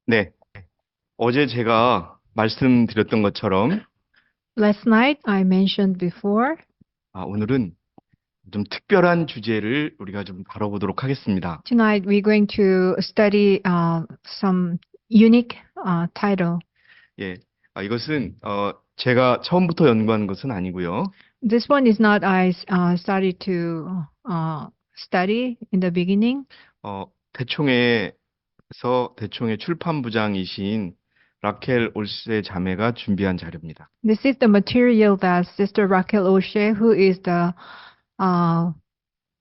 네, 어제 제가 말씀드렸던 것처럼 Last night I mentioned before. 오늘은 좀 특별한 주제를 우리가 좀 다뤄보도록 하겠습니다. Tonight we're going to study some unique title. 예, 이것은 제가 처음부터 연구한 것은 아니고요. This one is not I started to study in the beginning. 대총회에서 대총회 출판부장이신 라켈 올세 자매가 준비한 자료입니다. This is the material that Sister Raquel O'Shea, who is the uh,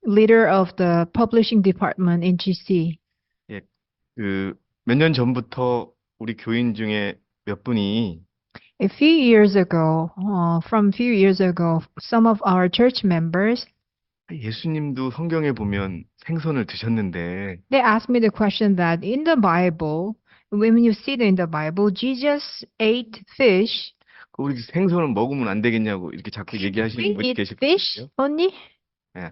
leader of the publishing department in GC. 예, 몇 년 전부터 우리 교인 중에 몇 분이 A few years ago, from few years ago, some of our church members 예수님도 성경에 보면 생선을 드셨는데 they asked me the question that in the Bible, when you see it in the Bible, Jesus ate fish. 우리 생선을 먹으면 안 되겠냐고 이렇게 자꾸 얘기하시는 We 분이 eat 계실 fish 거예요. only? 예.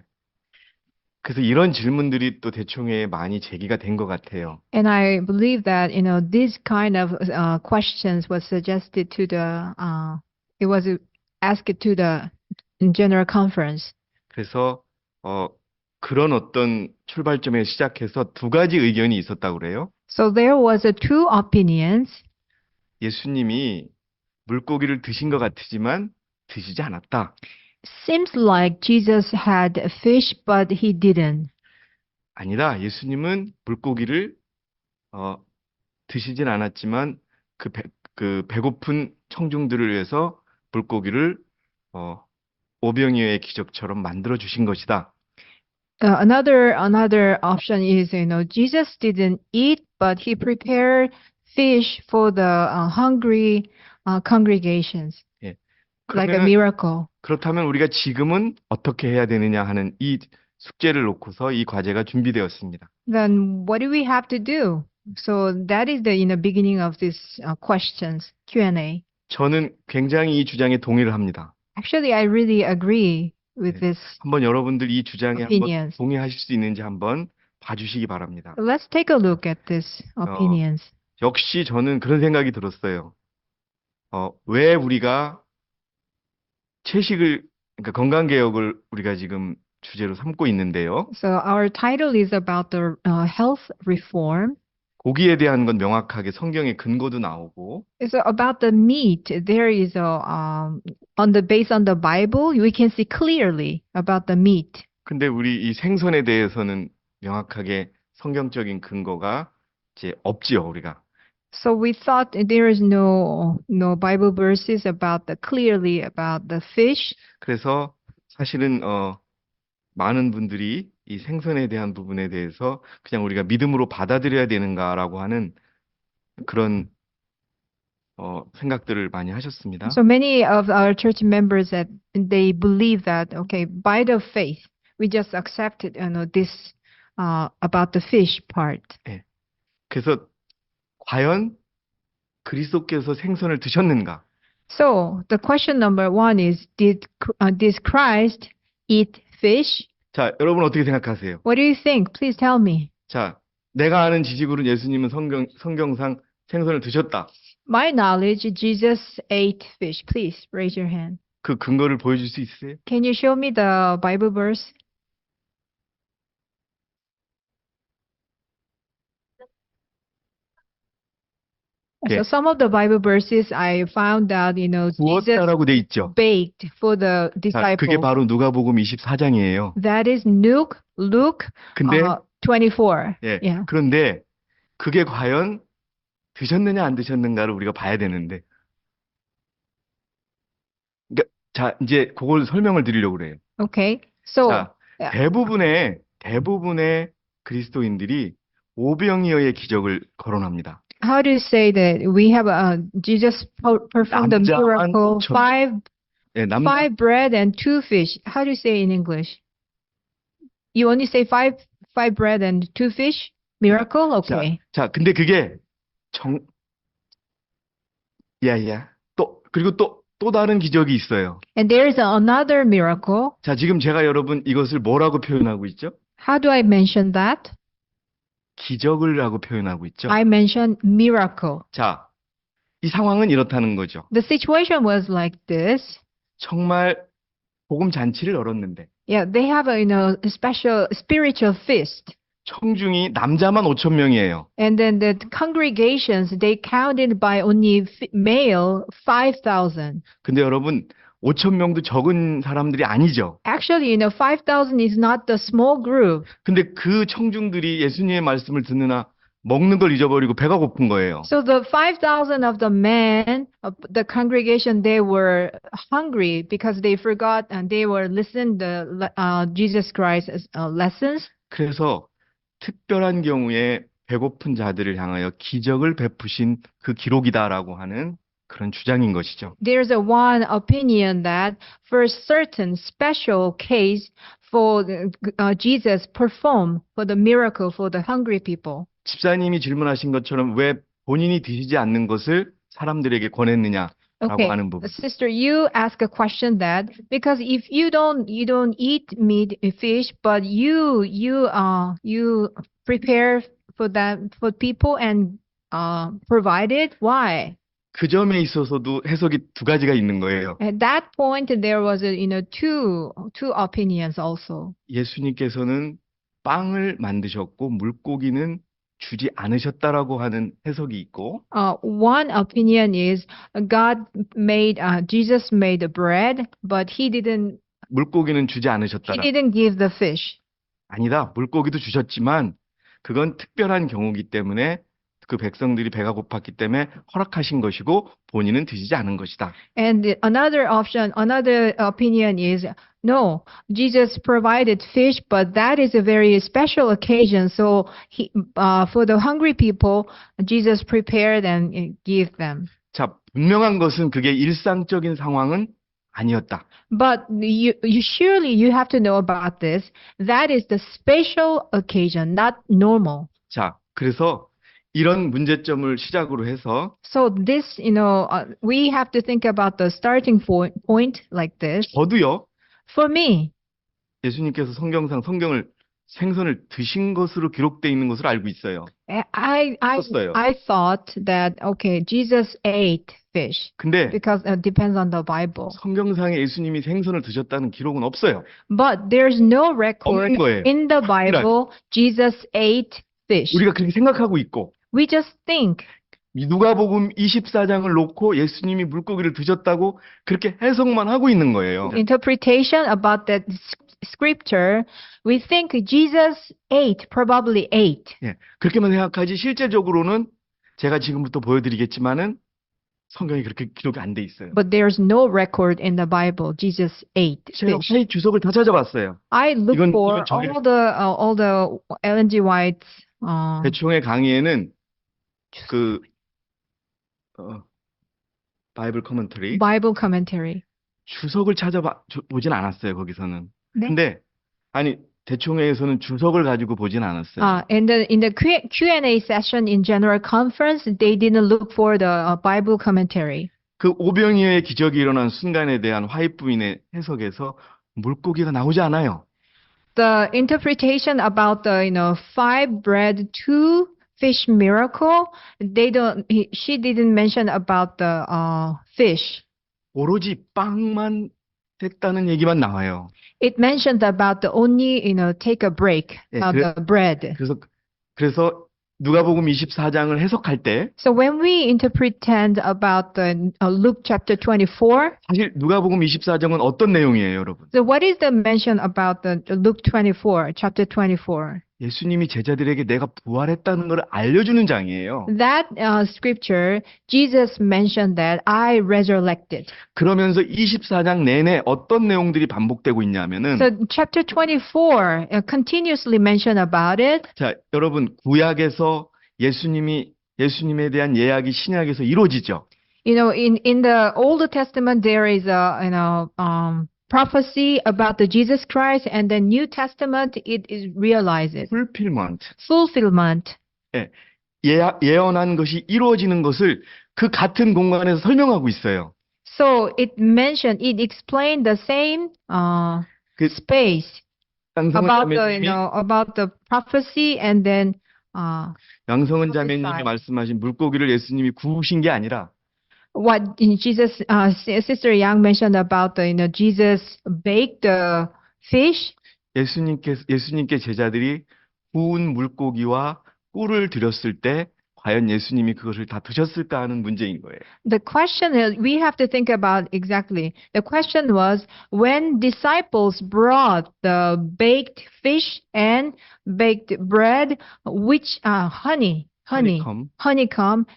그래서 이런 질문들이 또 대총회에 많이 제기가 된 것 같아요. And I believe that, this kind of questions was suggested to it was asked to the general conference. 그래서 그런 어떤 출발점에 시작해서 두 가지 의견이 있었다고 그래요. So there was two opinions. 예수님이 물고기를 드신 것 같지만 드시지 않았다. Seems like Jesus had fish, but he didn't. 아니다. 예수님은 물고기를 드시진 않았지만 그 배고픈 청중들을 위해서 물고기를 오병이어의 기적처럼 만들어 주신 것이다. Another option is, Jesus didn't eat, but he prepared fish for the hungry congregations, 예. like a 그러면은 miracle. 그렇다면 우리가 지금은 어떻게 해야 되느냐 하는 이 숙제를 놓고서 이 과제가 준비되었습니다. Then what do we have to do? So that is the beginning of this questions Q&A. 저는 굉장히 이 주장에 동의를 합니다. Actually, I really agree with 네. this 한번 여러분들 이 주장에 한번 opinions. 동의하실 수 있는지 한번 봐주시기 바랍니다. Let's take a look at these opinions. 역시 저는 그런 생각이 들었어요. 왜 우리가 그러니까 건강개혁을 우리가 지금 주제로 삼고 있는데요. So our title is about the health reform. 고기에 대한 건 명확하게 성경의 근거도 나오고, So about the meat, there is based on the Bible, we can see clearly about the meat. 근데 우리 이 생선에 대해서는 명확하게 성경적인 근거가 이제 없지요, 우리가. So we thought there is no Bible verses clearly about the fish. 그래서 사실은 많은 분들이 이 생선에 대한 부분에 대해서 그냥 우리가 믿음으로 받아들여야 되는가라고 하는 그런 생각들을 많이 하셨습니다. So many of our church members that they believe that, okay, by the faith, we just accepted, this about the fish part. 예. 그래서 과연 그리스도께서 생선을 드셨는가? So the question number one is, did Christ eat fish? 자, 여러분 어떻게 생각하세요? What do you think? Please tell me. 자, 내가 아는 지식으로는 예수님은 성경상 생선을 드셨다. My knowledge, Jesus ate fish. Please raise your hand. 그 근거를 보여줄 수 있어요? Can you show me the Bible verse? 예. So some of the Bible verses I found out, Jesus 구웠다라고 돼 있죠. baked for the 자, 그게 disciples. 바로 누가복음 24장이에요. That is Luke 근데 24. 예. Yeah. 그런데 그게 과연 드셨느냐 안 드셨는가를 우리가 봐야 되는데. 그러니까 자, 이제 그걸 설명을 드리려고 그래요. Okay. So 자, 대부분의 그리스도인들이 오병이어의 기적을 거론합니다. how do you say that we have Jesus performed the 남자만 miracle, 천- 예, five bread and two fish. How do you say in English? You only say five bread and two fish? Miracle? Okay. 자, 근데 그게 그리고 또 다른 기적이 있어요. And there is another miracle. 자, 지금 제가 여러분 이것을 뭐라고 표현하고 있죠? How do I mention that? 기적을라고 표현하고 있죠. I mentioned miracle. 자, 이 상황은 이렇다는 거죠. The situation was like this. 정말 복음 잔치를 열었는데 Yeah, they have a special spiritual feast. 청중이 남자만 5천 명이에요. And then the congregations, they counted by only male 5,000. 근데 여러분 5천 명도 적은 사람들이 아니죠. Actually, 5,000 is not the small group. 근데 그 청중들이 예수님의 말씀을 듣느나 먹는 걸 잊어버리고 배가 고픈 거예요. So the 5,000 of the men of the congregation, they were hungry because they forgot and they were listening the Jesus Christ's lessons. 그래서 특별한 경우에 배고픈 자들을 향하여 기적을 베푸신 그 기록이다라고 하는 그런 주장인 것이죠. There's a one opinion that for a certain special case for Jesus performed for the miracle for the hungry people. 집사님이 질문하신 것처럼 왜 본인이 드시지 않는 것을 사람들에게 권했느냐라고 Okay, 하는 부분. sister, you ask a question that because if you don't eat meat, fish, but you prepare for that for people and provide it, why? 그 점에 있어서도 해석이 두 가지가 있는 거예요. At that point, there was two opinions also. 예수님께서는 빵을 만드셨고 물고기는 주지 않으셨다라고 하는 해석이 있고 One opinion is Jesus made bread, but he 물고기는 주지 않으셨다라. didn't give the fish. 아니다. 물고기도 주셨지만 그건 특별한 경우이기 때문에 그 백성들이 배가 고팠기 때문에 허락하신 것이고 본인은 드시지 않은 것이다. And another opinion is no, Jesus provided fish, but that is a very special occasion. So for the hungry people, Jesus prepared and gave them. 자, 분명한 것은 그게 일상적인 상황은 아니었다. But surely you have to know about this. That is the special occasion, not normal. 자, 그래서 이런 문제점을 시작으로 해서 So this, we have to think about the starting point like this. 저도요. For me, 예수님께서 성경상 성경을 생선을 드신 것으로 기록되어 있는 것으로 알고 있어요. I 썼어요. thought that okay, Jesus ate fish 근데 because it depends on the Bible. 성경상에 예수님이 생선을 드셨다는 기록은 없어요. But there's no record 없는 거예요. in the Bible Jesus ate fish. 우리가 그렇게 생각하고 있고 We just think. 누가복음 24장을 놓고 예수님이 물고기를 드셨다고 그렇게 해석만 하고 있는 거예요. Interpretation about that scripture, we think Jesus probably ate. 예, 그렇게만 생각하지 실제적으로는 제가 지금부터 보여드리겠지만은 성경이 그렇게 기록이 안 돼 있어요. But there's no record in the Bible Jesus ate 제가 fish. 화해 주석을 다 찾아봤어요. I looked 이건 for 저기- all the Ellen G. White's 대충의 강의에는 그 바이블 커멘터리 Bible commentary. 주석을 보진 않았어요. 거기서는. 네? 근데 아니 대충회에서는 주석을 가지고 보진 않았어요. In the Q&A session in General Conference, they didn't look for the Bible commentary. 그 오병이어의 기적이 일어난 순간에 대한 화입 부인의 해석에서 물고기가 나오지 않아요. The interpretation about the 5 bread 2 fish miracle, she didn't mention about the fish. 오로지 빵만 됐다는 얘기만 나와요. It mentioned about the only take a break 예, of the bread. 그래서 누가복음 24장을 해석할 때 So when we interpret about the Luke chapter 24, 사실 누가복음 24장은 어떤 내용이에요, 여러분? so what is the mention about the Luke 24, chapter 24? 예수님이 제자들에게 내가 부활했다는 걸 알려주는 장이에요. That scripture, Jesus mentioned that I resurrected. 그러면서 24장 내내 어떤 내용들이 반복되고 있냐면은 So chapter 24 continuously mention about it. 자, 여러분 구약에서 예수님에 대한 예약이 신약에서 이루어지죠. In the Old Testament there is a prophecy about the Jesus Christ, and the New Testament it is realized. Fulfillment. 예, 예언한 것이 이루어지는 것을 그 같은 공간에서 설명하고 있어요. So it explained the same 그 space about 말씀이 the prophecy, and then 양성은 자매님이 prophesied. 말씀하신 물고기를 예수님이 구우신 게 아니라 What in Jesus, Sister Yang mentioned about Jesus baked the fish. 예수님께 제자들이 구운 물고기와 꿀을 드렸을 때 과연 예수님이 그것을 다 드셨을까 하는 문제인 거예요. The question is, we have to think about exactly. The question was, when disciples brought the baked fish and baked bread, which honeycomb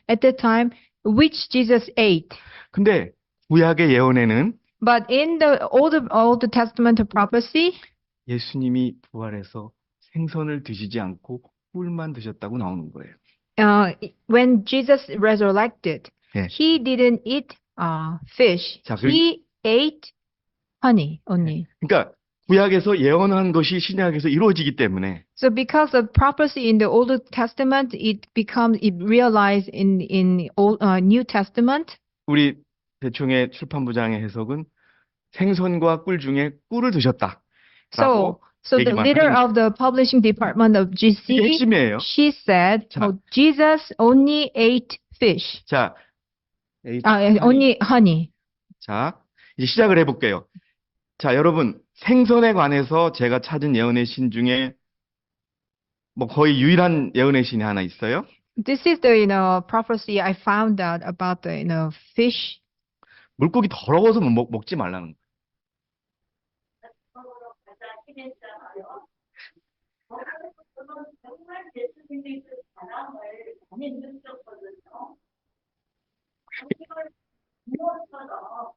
at the time, which Jesus ate. 근데 구약의 예언에는 But in the Old Testament prophecy, 예수님이 부활해서 생선을 드시지 않고 꿀만 드셨다고 나오는 거예요. when Jesus resurrected, 예. he didn't eat fish. 자, He ate honey only. 그러니까 구약에서 예언한 것이 신약에서 이루어지기 때문에 So because of prophecy in the Old Testament, it realized in New Testament. 우리 대충의 출판부장의 해석은 생선과 꿀 중에 꿀을 드셨다. So the 얘기만 leader 하는 of the publishing department of 이게 GC, 핵심이에요. she said, 자. Jesus only ate fish, 자, only honey. 자, 이제 시작을 해볼게요. 자, 여러분, 생선에 관해서 제가 찾은 예언의 신 중에 뭐 거의 유일한 예언의 신이 하나 있어요. This is the prophecy I found out about the fish. 물고기 더러워서 먹지 말라는 거예요. 정말 예수님이 그 사랑을 많이 느꼈거든요. 무엇처럼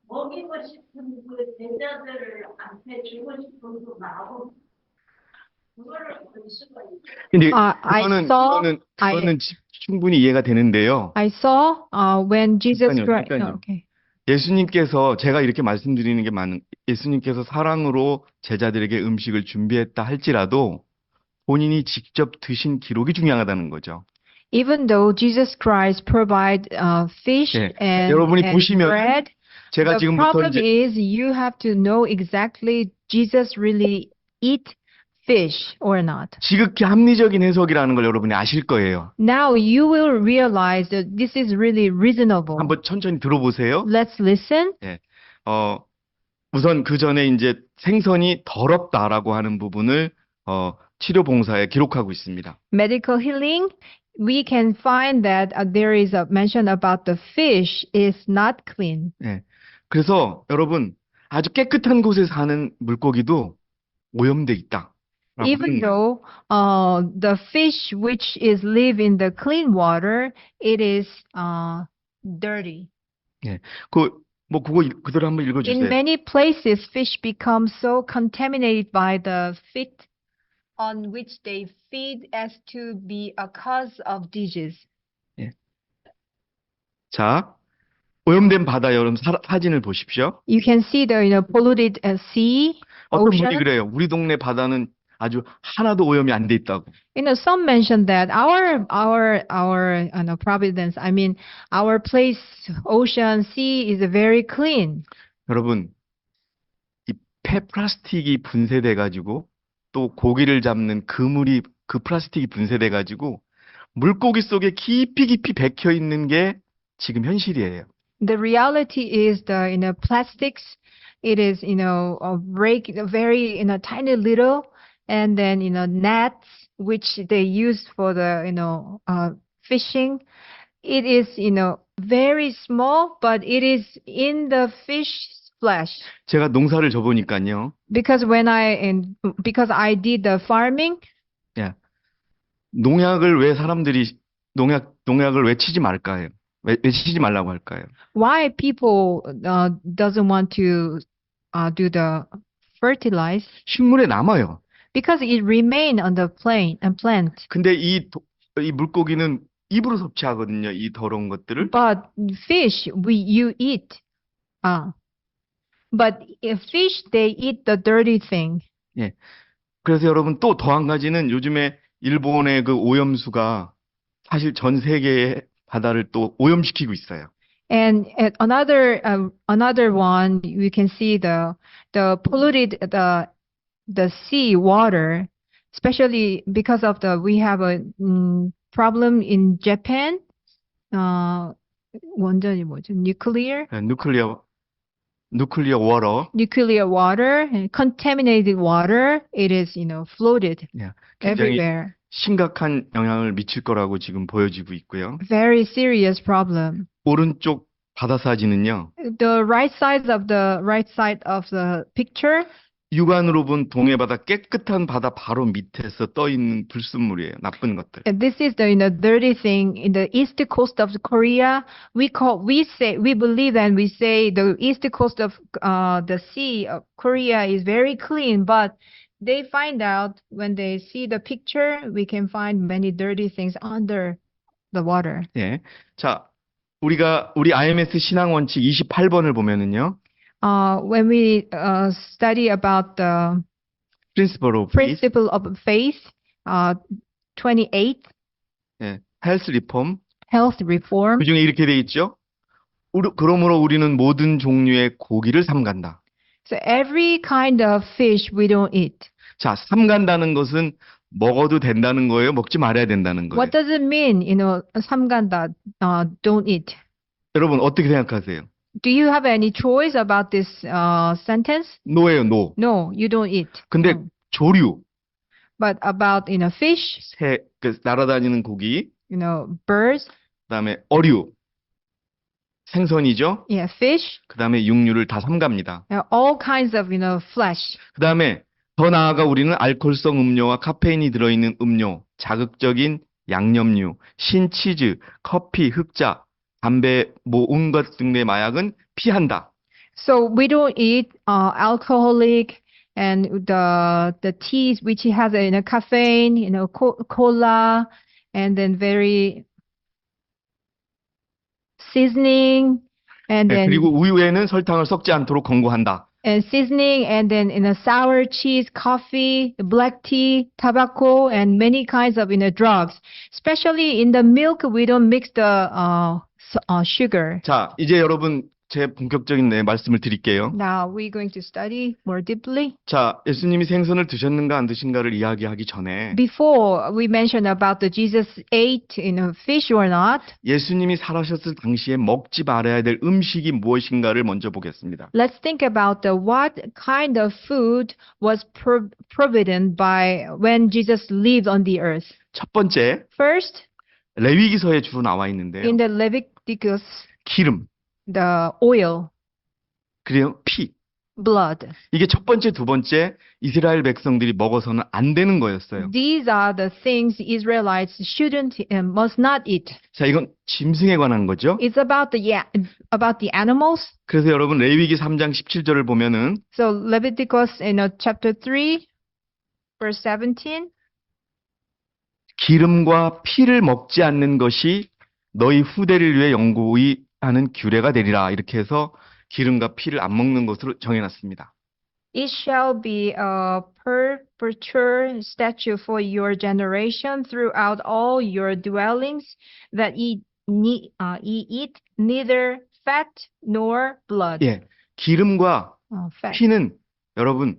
먹이고 싶은 그 제자들한테 주고 싶은 그 마음, 그거를 볼 수가 있어요. 근데 I 그거는 충분히 이해가 되는데요. I saw when Jesus 잠깐요, Christ. 잠깐요. Okay. 예수님께서 제가 이렇게 말씀드리는 게 예수님께서 사랑으로 제자들에게 음식을 준비했다 할지라도 본인이 직접 드신 기록이 중요하다는 거죠. Even though Jesus Christ provide fish 네. and 여러분이 보시면 bread, 제가 the 지금부터 problem 이제 is you have to know exactly Jesus really eat fish or not. 지극히 합리적인 해석이라는 걸 여러분이 아실 거예요. Now you will realize that this is really reasonable. 한번 천천히 들어보세요. Let's listen. 우선 그 전에 이제 생선이 더럽다라고 하는 부분을 치료 봉사에 기록하고 있습니다. Medical healing, we can find that there is a mention about the fish is not clean. 네. 그래서 여러분 아주 깨끗한 곳에 사는 물고기도 오염돼 있다. Even though the fish which is live in the clean water, it is dirty. 그거 그대로 한번 In 읽어주세요. many places, fish become so contaminated by the feed on which they feed as to be a cause of disease. 자, 오염된 바다 여러분 사진을 보십시오. You can see the polluted sea, 어떤 분이 ocean. 그래요. 우리 동네 바다는 아주 하나도 오염이 안 돼 있다고. Some mention that our Providence, I mean, our place, ocean, sea is very clean. 여러분, 이 플라스틱이 분쇄돼 가지고 또 고기를 잡는 그물이 그 플라스틱이 분쇄돼 가지고 물고기 속에 깊이 박혀 있는 게 지금 현실이에요. The reality is the plastics. It is break very tiny little, and then nets which they use for the fishing. It is very small, but it is in the fish flesh. 제가 농사를 져보니까요. Because I did the farming. 농약을 왜 사람들이 농약을 왜 치지 말까요? 왜 치지 말라고 할까요? Why people doesn't want to do the fertilize? 식물에 남아요. Because it remain on the plant. 근데 이 물고기는 입으로 섭취하거든요. 이 더러운 것들을. But fish, you eat. But fish, they eat the dirty thing. 예. 그래서 여러분 또 더 한 가지는 요즘에 일본의 그 오염수가 사실 전 세계의 바다를 또 오염시키고 있어요. And another one, we can see the polluted the sea water especially because of we have a problem in Japan. 원전이 뭐죠? Nuclear nuclear water. and contaminated water. It is, floated 예, 굉장히 everywhere. 심각한 영향을 미칠 거라고 지금 보여지고 있고요. Very serious problem. 오른쪽 바다 사진은요. The right side of the picture, 육안으로 본 동해바다 깨끗한 바다 바로 밑에서 떠 있는 불순물이에요. 나쁜 것들. and this is the dirty thing in the east coast of Korea. We believe and we say the east coast of the sea of Korea is very clean, but they find out when they see the picture, we can find many dirty things under the water. 예. 자, 우리 IMS 신앙 원칙 28번을 보면은요. When we study about the Principle of Faith, principle of faith, 28, 예, Health Reform. health reform. 그중에 이렇게 돼 있죠. 그러므로 우리는 모든 종류의 고기를 삼간다. So every kind of fish we don't eat. 자, 삼간다는 것은 먹어도 된다는 거예요? 먹지 말아야 된다는 거예요? What does it mean, 삼간다, don't eat? 여러분 어떻게 생각하세요? Do you have any choice about this sentence? 노예요, 노. No, you don't eat. 근데 No. 조류, But about, fish, 날아다니는 고기, birds, 그다음에 어류, 생선이죠? yeah, fish, 그다음에 육류를 다 삼갑니다. all kinds of, flesh. 그다음에 더 나아가 우리는 알코올성 음료와 카페인이 들어있는 음료, 자극적인 양념류, 신치즈, 커피, 흑자, 담배, 온갖 등의 마약은 피한다. So we don't eat alcoholic and the teas which has caffeine, cola, and then very seasoning, and 네, then 그리고 우유에는 설탕을 섞지 않도록 권고한다. and seasoning, and then sour cheese, coffee, black tea, tobacco, and many kinds of drugs. Especially in the milk, we don't mix the sugar. 자, 이제 여러분 제 본격적인 말씀을 드릴게요. Now we're going to study more deeply. 자, 예수님이 생선을 드셨는가 안 드신가를 이야기하기 전에 Before we mentioned about the Jesus ate fish or not, 예수님이 살아셨을 당시에 먹지 말아야 될 음식이 무엇인가를 먼저 보겠습니다. let's think about what kind of food was provident by when Jesus lived on the earth. 첫 번째, First, 레위기서에 주로 나와 있는데요. in the Leviticus, 기름, the oil, 그리고 피. blood. 이게 첫 번째, 두 번째 이스라엘 백성들이 먹어서는 안 되는 거였어요. These are the things Israelites must not eat. 자, 이건 짐승에 관한 거죠. It's about the animals. 그래서 여러분 레위기 3장 17절을 보면은 So Leviticus chapter 3, verse 17. 기름과 피를 먹지 않는 것이 너희 후대를 위해 영구히 하는 규례가 되리라. 이렇게 해서 기름과 피를 안 먹는 것으로 정해놨습니다. It shall be a perpetual statute for your generation throughout all your dwellings, that ye eat neither fat nor blood. 예, 기름과 Fat. 피는 여러분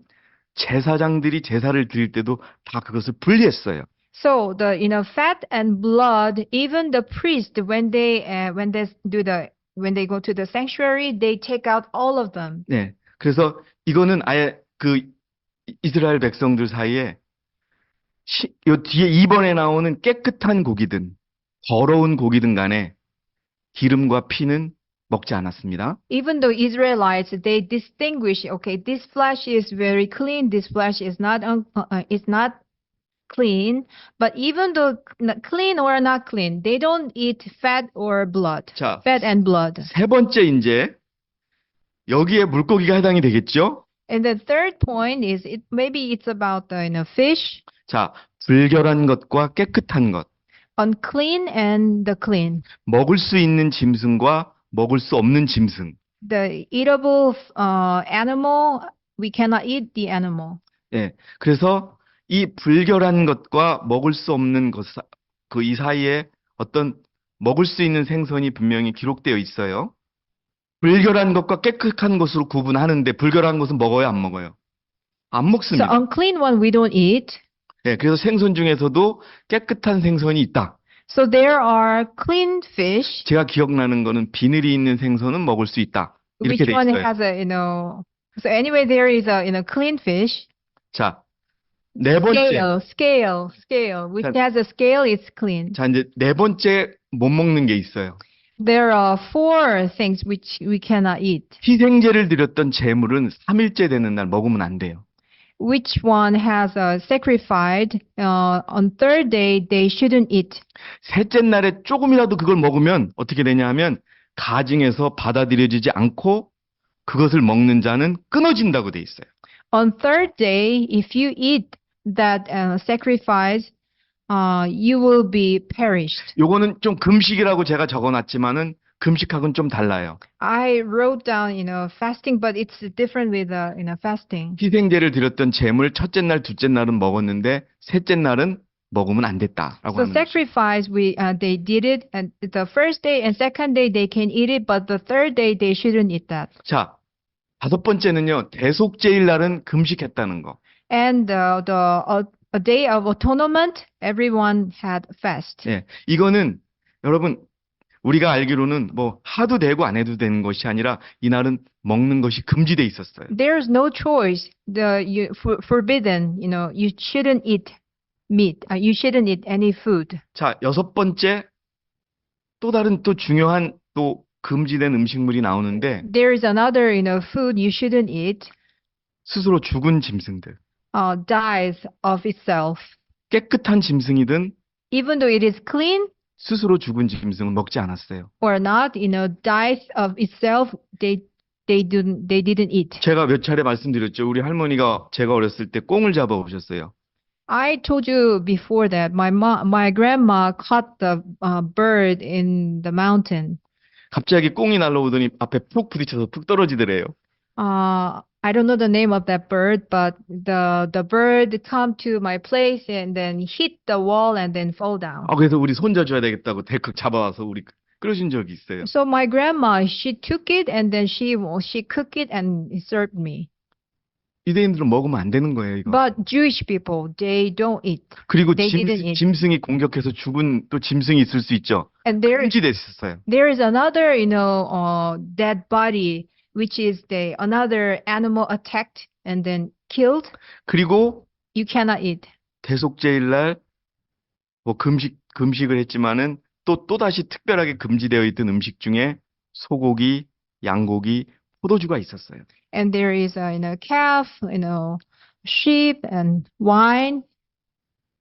제사장들이 제사를 드릴 때도 다 그것을 분리했어요. So the fat and blood, even the priest when they go to the sanctuary, they take out all of them. 네, 그래서 이거는 아예 그 이스라엘 백성들 사이에 요 뒤에 2번에 나오는 깨끗한 고기든 더러운 고기든 간에 기름과 피는 먹지 않았습니다. Even though Israelites, they distinguish, okay, this flesh is very clean, this flesh is not clean, but even though clean or not clean, they don't eat fat or blood. 자, Fat and blood. 세 번째 이제 여기에 물고기가 해당이 되겠죠? And the third point is maybe it's about the fish, 자, 불결한 것과 깨끗한 것, unclean and the clean. 먹을 수 있는 짐승과 먹을 수 없는 짐승. The eatable animal, we cannot eat the animal. 예, 그래서 이 불결한 것과 먹을 수 없는 것, 그 이 사이에 어떤 먹을 수 있는 생선이 분명히 기록되어 있어요. 불결한 것과 깨끗한 것으로 구분하는데 불결한 것은 먹어요, 안 먹어요? 안 So 먹습니다. unclean one we don't eat. 예, 그래서 생선 중에서도 깨끗한 생선이 있다. So there are clean fish, 제가 기억나는 거는 비늘이 있는 생선은 먹을 수 있다. 이렇게 which 돼 one 있어요. has so anyway, there is a, clean fish. 자, 네 번째. Scale, which has a scale is clean. 자, 이제 네 번째 못 먹는 게 있어요. There are four things which we cannot eat. 희생제를 드렸던 제물은 3일째 되는 날 먹으면 안 돼요. Which one has sacrificed on third day, they shouldn't eat. 셋째 날에 조금이라도 그걸 먹으면 어떻게 되냐 하면 가증에서 받아들여지지 않고 그것을 먹는 자는 끊어진다고 돼 있어요. On third day, if you eat that sacrifice, you will be perished. 요거는 좀 금식이라고 제가 적어놨지만은 금식하고는 좀 달라요. I wrote down, fasting, but it's different with, fasting. 희생제를 드렸던 제물 첫째 날, 둘째 날은 먹었는데 셋째 날은 먹으면 안 됐다라고 So 하는 거죠. sacrifice, they did it, and the first day and second day they can eat it, but the third day they shouldn't eat that. 자, 다섯 번째는요. 대속제일 날은 금식했다는 거. And a day of atonement, everyone had fast. 예, 이거는 여러분 우리가 알기로는 뭐 하도 되고 안 해도 되는 것이 아니라 이날은 먹는 것이 금지돼 있었어요. There's no choice. Forbidden, you shouldn't eat meat. You shouldn't eat any food. 자, 여섯 번째 또 다른 또 중요한 또 금지된 음식물이 나오는데 There is another, food you shouldn't eat, 스스로 죽은 짐승들. dies of itself. 깨끗한 짐승이든 Even though it is clean 스스로 죽은 짐승은 먹지 않았어요. or not, dies of itself, they didn't eat. 제가 몇 차례 말씀드렸죠. 우리 할머니가 제가 어렸을 때 꽁을 잡아 오셨어요. I told you before that my grandma caught the bird in the mountain. 갑자기 꽁이 날라오더니 앞에 푹 부딪혀서 푹 떨어지더래요. I don't know the name of that bird, but the bird come to my place and then hit the wall and then fall down. 그래서 우리 손자 줘야 되겠다고 델컥 잡아와서 우리 끓여준 적이 있어요. So my grandma, she took it and then she cooked it and served me. 유대인들은 먹으면 안 되는 거예요, 이거. But Jewish people, they don't eat. 그리고 they didn't eat. 짐승이 공격해서 죽은 또 짐승이 있을 수 있죠. And there 금지됐었어요. is another, dead body, which is another animal attacked and then killed. 그리고 You cannot eat. 대속제일 날 뭐 금식을 했지만은 또다시 특별하게 금지되어 있던 음식 중에 소고기, 양고기, 포도주가 있었어요. And there is calf, sheep and wine.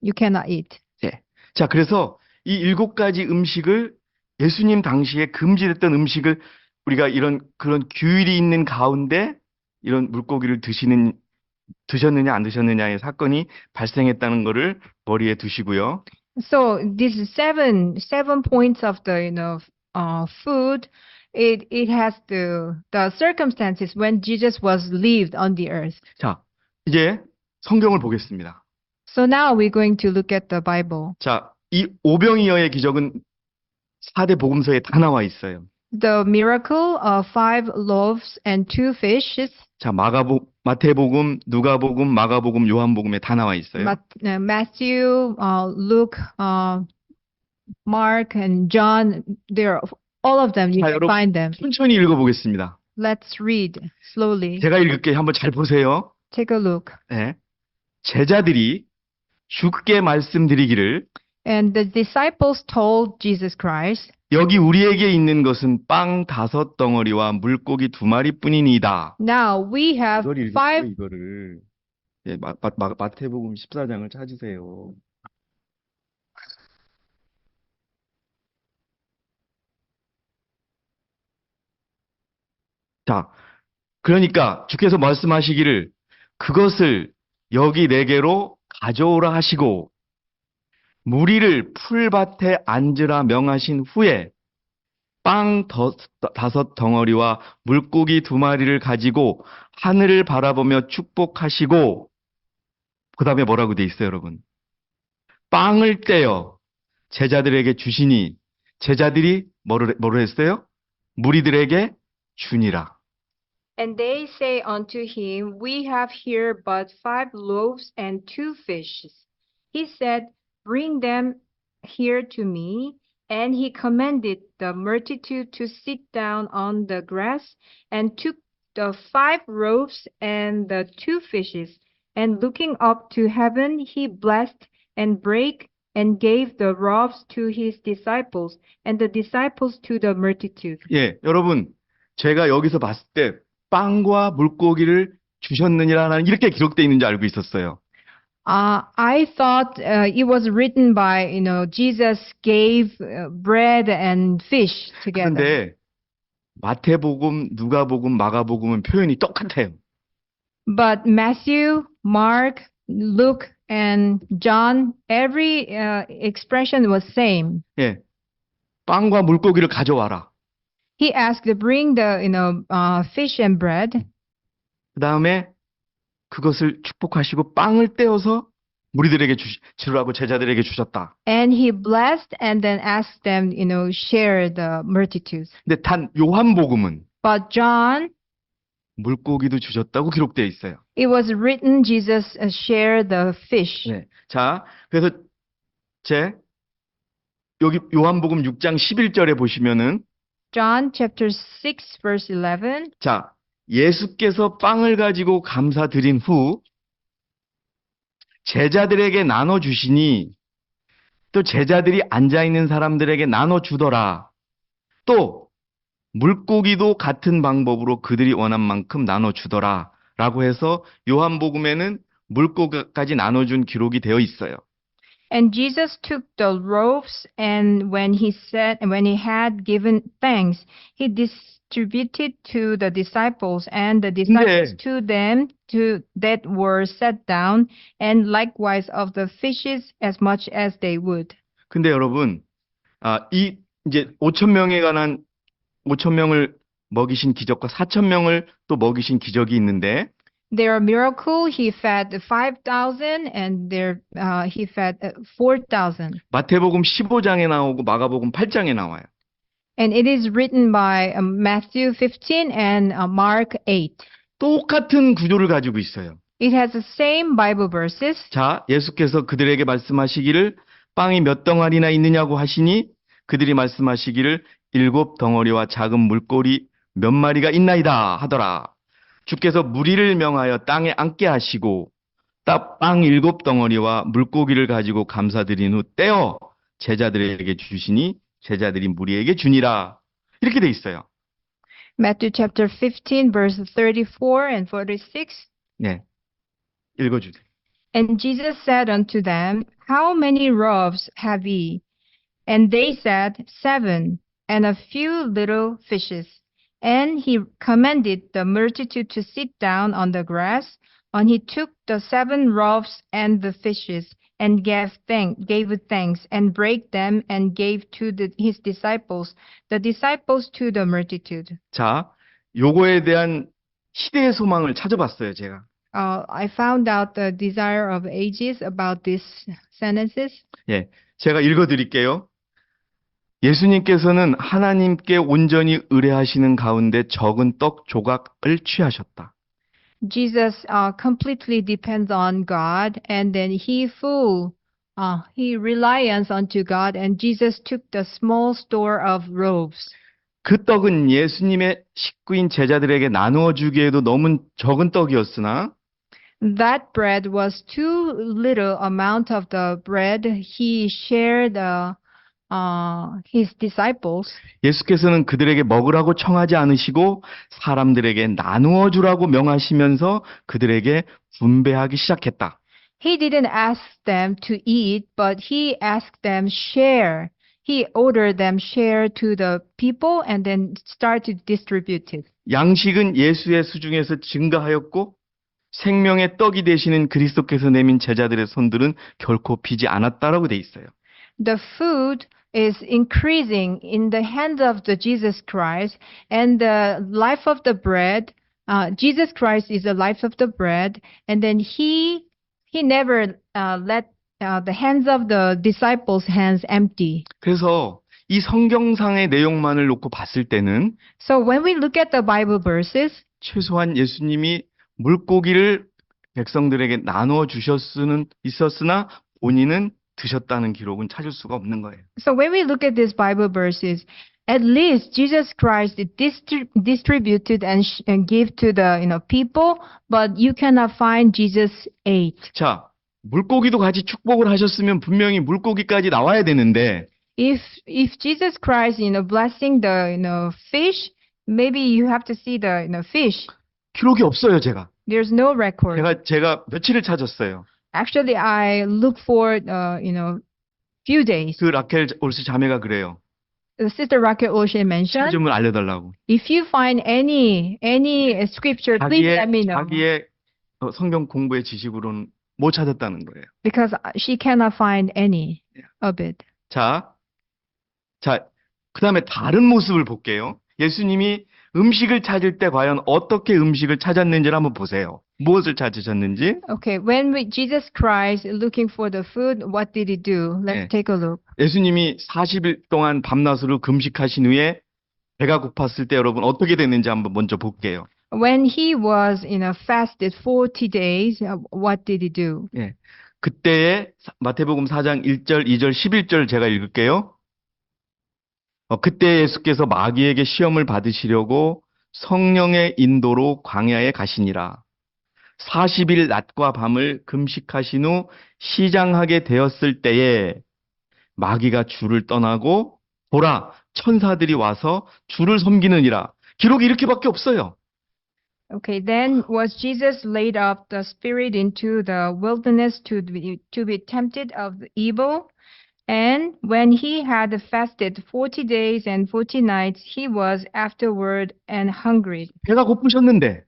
You cannot eat. 예. 자, 그래서 이 7가지 음식을 예수님 당시에 금지됐던 음식을 우리가 그런 규율이 있는 가운데 이런 물고기를 드셨느냐 안 드셨느냐의 사건이 발생했다는 것을 머리에 두시고요. So these seven points of the food, it has the circumstances when Jesus was lived on the earth. 자, 이제 성경을 보겠습니다. So now we're going to look at the Bible. 자, 이 오병이어의 기적은 4대 복음서에 다 나와 있어요. The miracle of 5 loaves and 2 fishes. 자, 마태복음, 누가복음, 마가복음, 요한복음에 다 나와 있어요. Matthew, Luke, Mark, and John. All of them. You 자, can 여러분, find them. 천천히 읽어보겠습니다. Let's read slowly. 제가 읽을게요. 한번 잘 보세요. Take a look. 네. 제자들이 주께 말씀드리기를 And the disciples told Jesus Christ, 여기 우리에게 있는 것은 빵 5덩어리와 물고기 2마리뿐이니이다. now we have 이걸 읽으세요, 5. 이거를. 예, 마태복음 14장을 찾으세요. 자, 그러니까 주께서 말씀하시기를 그것을 여기 내게로 가져오라 하시고 무리를 풀밭에 앉으라 명하신 후에 빵 5덩어리와 물고기 2마리를 가지고 하늘을 바라보며 축복하시고 그 다음에 뭐라고 돼 있어요, 여러분? 빵을 떼어 제자들에게 주시니 제자들이 뭐를 했어요? 무리들에게 주니라. And they say unto him, we have here but 5 loaves and 2 fishes. he said, "Bring them here to me." And he commanded the multitude to sit down on the grass, and took the 5 loaves and the 2 fishes, and looking up to heaven, he blessed and brake and gave the loaves to his disciples, and the disciples to the multitude. 예, 여러분, 제가 여기서 봤을 때 빵과 물고기를 주셨느니라는 이렇게 기록되어 있는 줄 알고 있었어요. I thought it was written by, Jesus gave bread and fish together. 그런데 마태복음, 누가복음, 마가복음은 표현이 똑같아요. But Matthew, Mark, Luke, and John, every expression was same. 예, 빵과 물고기를 가져와라. He asked, bring the, fish and bread. 그 다음에 그것을 축복하시고 빵을 떼어서 무리들에게 주라고 제자들에게 주셨다. And he blessed and then asked them, share the multitudes. 근데 단 요한복음은 But John, 물고기도 주셨다고 기록되어 있어요. it was written Jesus shared the fish. 네. 자, 그래서 여기 요한복음 6장 11절에 보시면은 John chapter 6 verse 11. 자, 예수께서 빵을 가지고 감사드린 후 제자들에게 나눠 주시니 또 제자들이 앉아 있는 사람들에게 나눠 주더라. 또 물고기도 같은 방법으로 그들이 원한 만큼 나눠 주더라. 라고 해서 요한복음에는 물고기까지 나눠준 기록이 되어 있어요. And Jesus took the loaves, and when he had given thanks, he distributed to the disciples, and the disciples to them that were set down, and likewise of the fishes as much as they would. 근데 여러분, 이제 5,000명을 먹이신 기적과 4,000명을 또 먹이신 기적이 있는데, There are miracle. He fed 5,000, and he fed 4,000. 마태복음 15장에 나오고 마가복음 8장에 나와요. And it is written by Matthew 15 and Mark 8. 똑같은 구조를 가지고 있어요. It has the same Bible verses. 자, 예수께서 그들에게 말씀하시기를 빵이 몇 덩어리나 있느냐고 하시니 그들이 말씀하시기를 7덩어리와 작은 물고기 몇 마리가 있나이다 하더라. 주께서 무리를 명하여 땅에 앉게 하시고 빵 7덩어리와 물고기를 가지고 감사드린 후 떼어 제자들에게 주시니 제자들이 무리에게 주니라. 이렇게 돼 있어요. Matthew chapter 15 verse 34 and 46. 네, 읽어주세요. And Jesus said unto them, How many loaves have ye? And they said, 7, and a few little fishes. And he commanded the multitude to sit down on the grass. And he took the 7 loaves and the fishes, and gave thanks, and brake them, and gave to his disciples, the disciples to the multitude. 자, 요거에 대한 시대의 소망을 찾아봤어요, 제가. I found out the desire of ages about these sentences. 예, 제가 읽어드릴게요. 예수님께서는 하나님께 온전히 의뢰하시는 가운데 적은 떡 조각을 취하셨다. Jesus completely depends on God, and then he reliance unto God, and Jesus took the small store of loaves. 그 떡은 예수님의 식구인 제자들에게 나누어 주기에도 너무 적은 떡이었으나 That bread was too little amount of the bread he shared his disciples. 예수께서는 그들에게 먹으라고 청하지 않으시고 사람들에게 나누어 주라고 명하시면서 그들에게 분배하기 시작했다. He didn't ask them to eat, but he asked them share. He ordered them share to the people and then start to distribute it. 양식은 예수의 수중에서 증가하였고 생명의 떡이 되시는 그리스도께서 내민 제자들의 손들은 결코 비지 않았다라고 돼 있어요. The food is increasing in the hands of the Jesus Christ, and the life of the bread. Jesus Christ is the life of the bread, and then he never let the hands of the disciples' hands empty. 그래서 이 성경상의 내용만을 놓고 봤을 때는 So when we look at the Bible verses, 최소한 예수님이 물고기를 백성들에게 나누어 주셨으나 본인은 드셨다는 기록은 찾을 수가 없는 거예요. So when we look at these Bible verses, at least Jesus Christ distributed and gave to the people, but you cannot find Jesus ate. 자, 물고기도 같이 축복을 하셨으면 분명히 물고기까지 나와야 되는데 If Jesus Christ blessing the fish, maybe you have to see the fish. 기록이 없어요, 제가. There's no record. 제가 며칠을 찾았어요. Actually, I look for few days. 그 라켈 올스 자매가 그래요. Sister Raquel Olshe mentioned, 찾으면 알려달라고. if you find any scripture, please let me know. 자기의 성경 공부의 지식으로는 못 찾았다는 거예요. Because she cannot find any of it. 자, 그 다음에 다른 모습을 볼게요. 예수님이 음식을 찾을 때 과연 어떻게 음식을 찾았는지를 한번 보세요. 무엇을 찾으셨는지. Okay, Jesus Christ looking for the food, what did he do? Let's 네. take a look. 예수님이 40일 동안 밤낮으로 금식하신 후에 배가 고팠을 때 여러분 어떻게 됐는지 한번 먼저 볼게요. When he was fasted 40 days, what did he do? 예. 그때에 마태복음 4장 1절, 2절, 11절 제가 읽을게요. 그때 예수께서 마귀에게 시험을 받으시려고 성령의 인도로 광야에 가시니라. 40일 낮과 밤을 금식하신 후 시장하게 되었을 때에 마귀가 주를 떠나고 보라 천사들이 와서 주를 섬기느니라. 기록이 이렇게밖에 없어요. Okay, then was Jesus laid up the spirit into the wilderness to be tempted of the evil? And when he had fasted 40 days and 40 nights, he was afterward and hungry. 배가 고프셨는데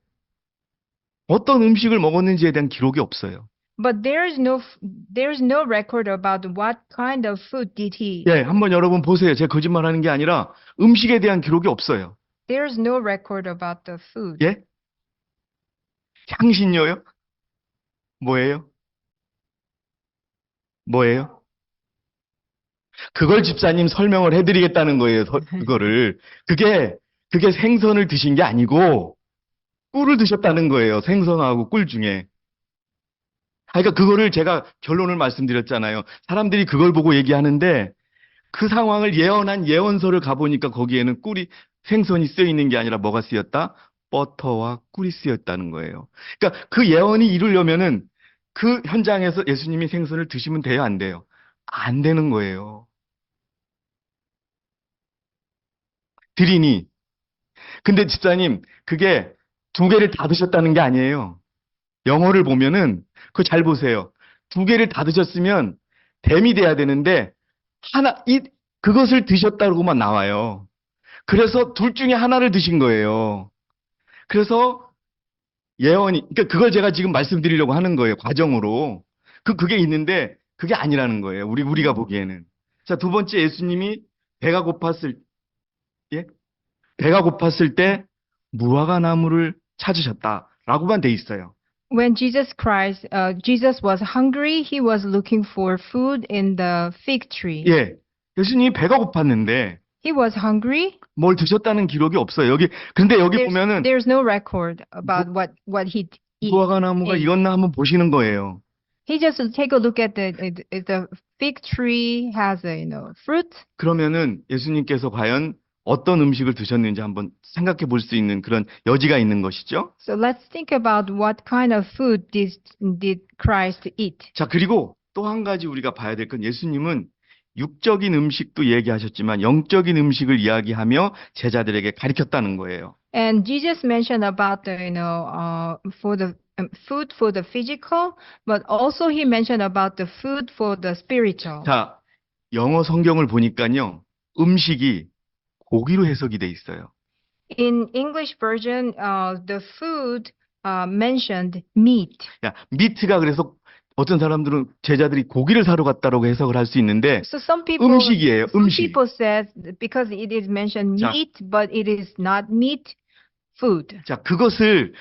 어떤 음식을 먹었는지에 대한 기록이 없어요. But there's no record about what kind of food did he. 예, 한번 여러분 보세요. 제가 거짓말하는 게 아니라 음식에 대한 기록이 없어요. There's no record about the food. 예? 향신료요? 뭐예요? 뭐예요? 그걸 집사님 설명을 해드리겠다는 거예요. 그거를. 그게 생선을 드신 게 아니고 꿀을 드셨다는 거예요. 생선하고 꿀 중에. 그러니까 그거를 제가 결론을 말씀드렸잖아요. 사람들이 그걸 보고 얘기하는데 그 상황을 예언한 예언서를 가보니까 거기에는 생선이 쓰여 있는 게 아니라 뭐가 쓰였다? 버터와 꿀이 쓰였다는 거예요. 그러니까 그 예언이 이루려면은 그 현장에서 예수님이 생선을 드시면 돼요? 안 돼요? 안 되는 거예요. 드리니. 근데 집사님, 그게 2개를 다 드셨다는 게 아니에요. 영어를 보면은, 그거 잘 보세요. 2개를 다 드셨으면 댐이 돼야 되는데, 그것을 드셨다고만 나와요. 그래서 둘 중에 하나를 드신 거예요. 그래서 그러니까 그걸 제가 지금 말씀드리려고 하는 거예요. 과정으로. 그게 있는데, 그게 아니라는 거예요. 우리가 보기에는. 자, 2번째 예수님이 배가 고팠을 때 무화과 나무를 찾으셨다라고만 돼 있어요. When Jesus was hungry, he was looking for food in the fig tree. 예. 예수님이 배가 고팠는데 He was hungry. 뭘 드셨다는 기록이 없어요. 근데 여기 보면은 There's no record about what he ate. 무화과 나무가 익었나 한번 보시는 거예요. He just take a look at the fig tree has fruit. 그러면은 예수님께서 과연 어떤 음식을 드셨는지 한번 생각해 볼 수 있는 그런 여지가 있는 것이죠. So let's think about what kind of food did Christ eat. 자, 그리고 또 한 가지 우리가 봐야 될 건 예수님은 육적인 음식도 얘기하셨지만 영적인 음식을 이야기하며 제자들에게 가르쳤다는 거예요. And Jesus mentioned about for the food for the physical, but also he mentioned about the food for the spiritual. 자, 영어 성경을 보니까요. 음식이 고기로 해석이 돼 있어요. In English version, the food mentioned meat. 야, 미트가 그래서 어떤 사람들은 제자들이 고기를 사러 갔다라고 해석을 할 수 있는데 So some people 음식. said because it is mentioned 자. meat, but it is not meat food. 자, 그것을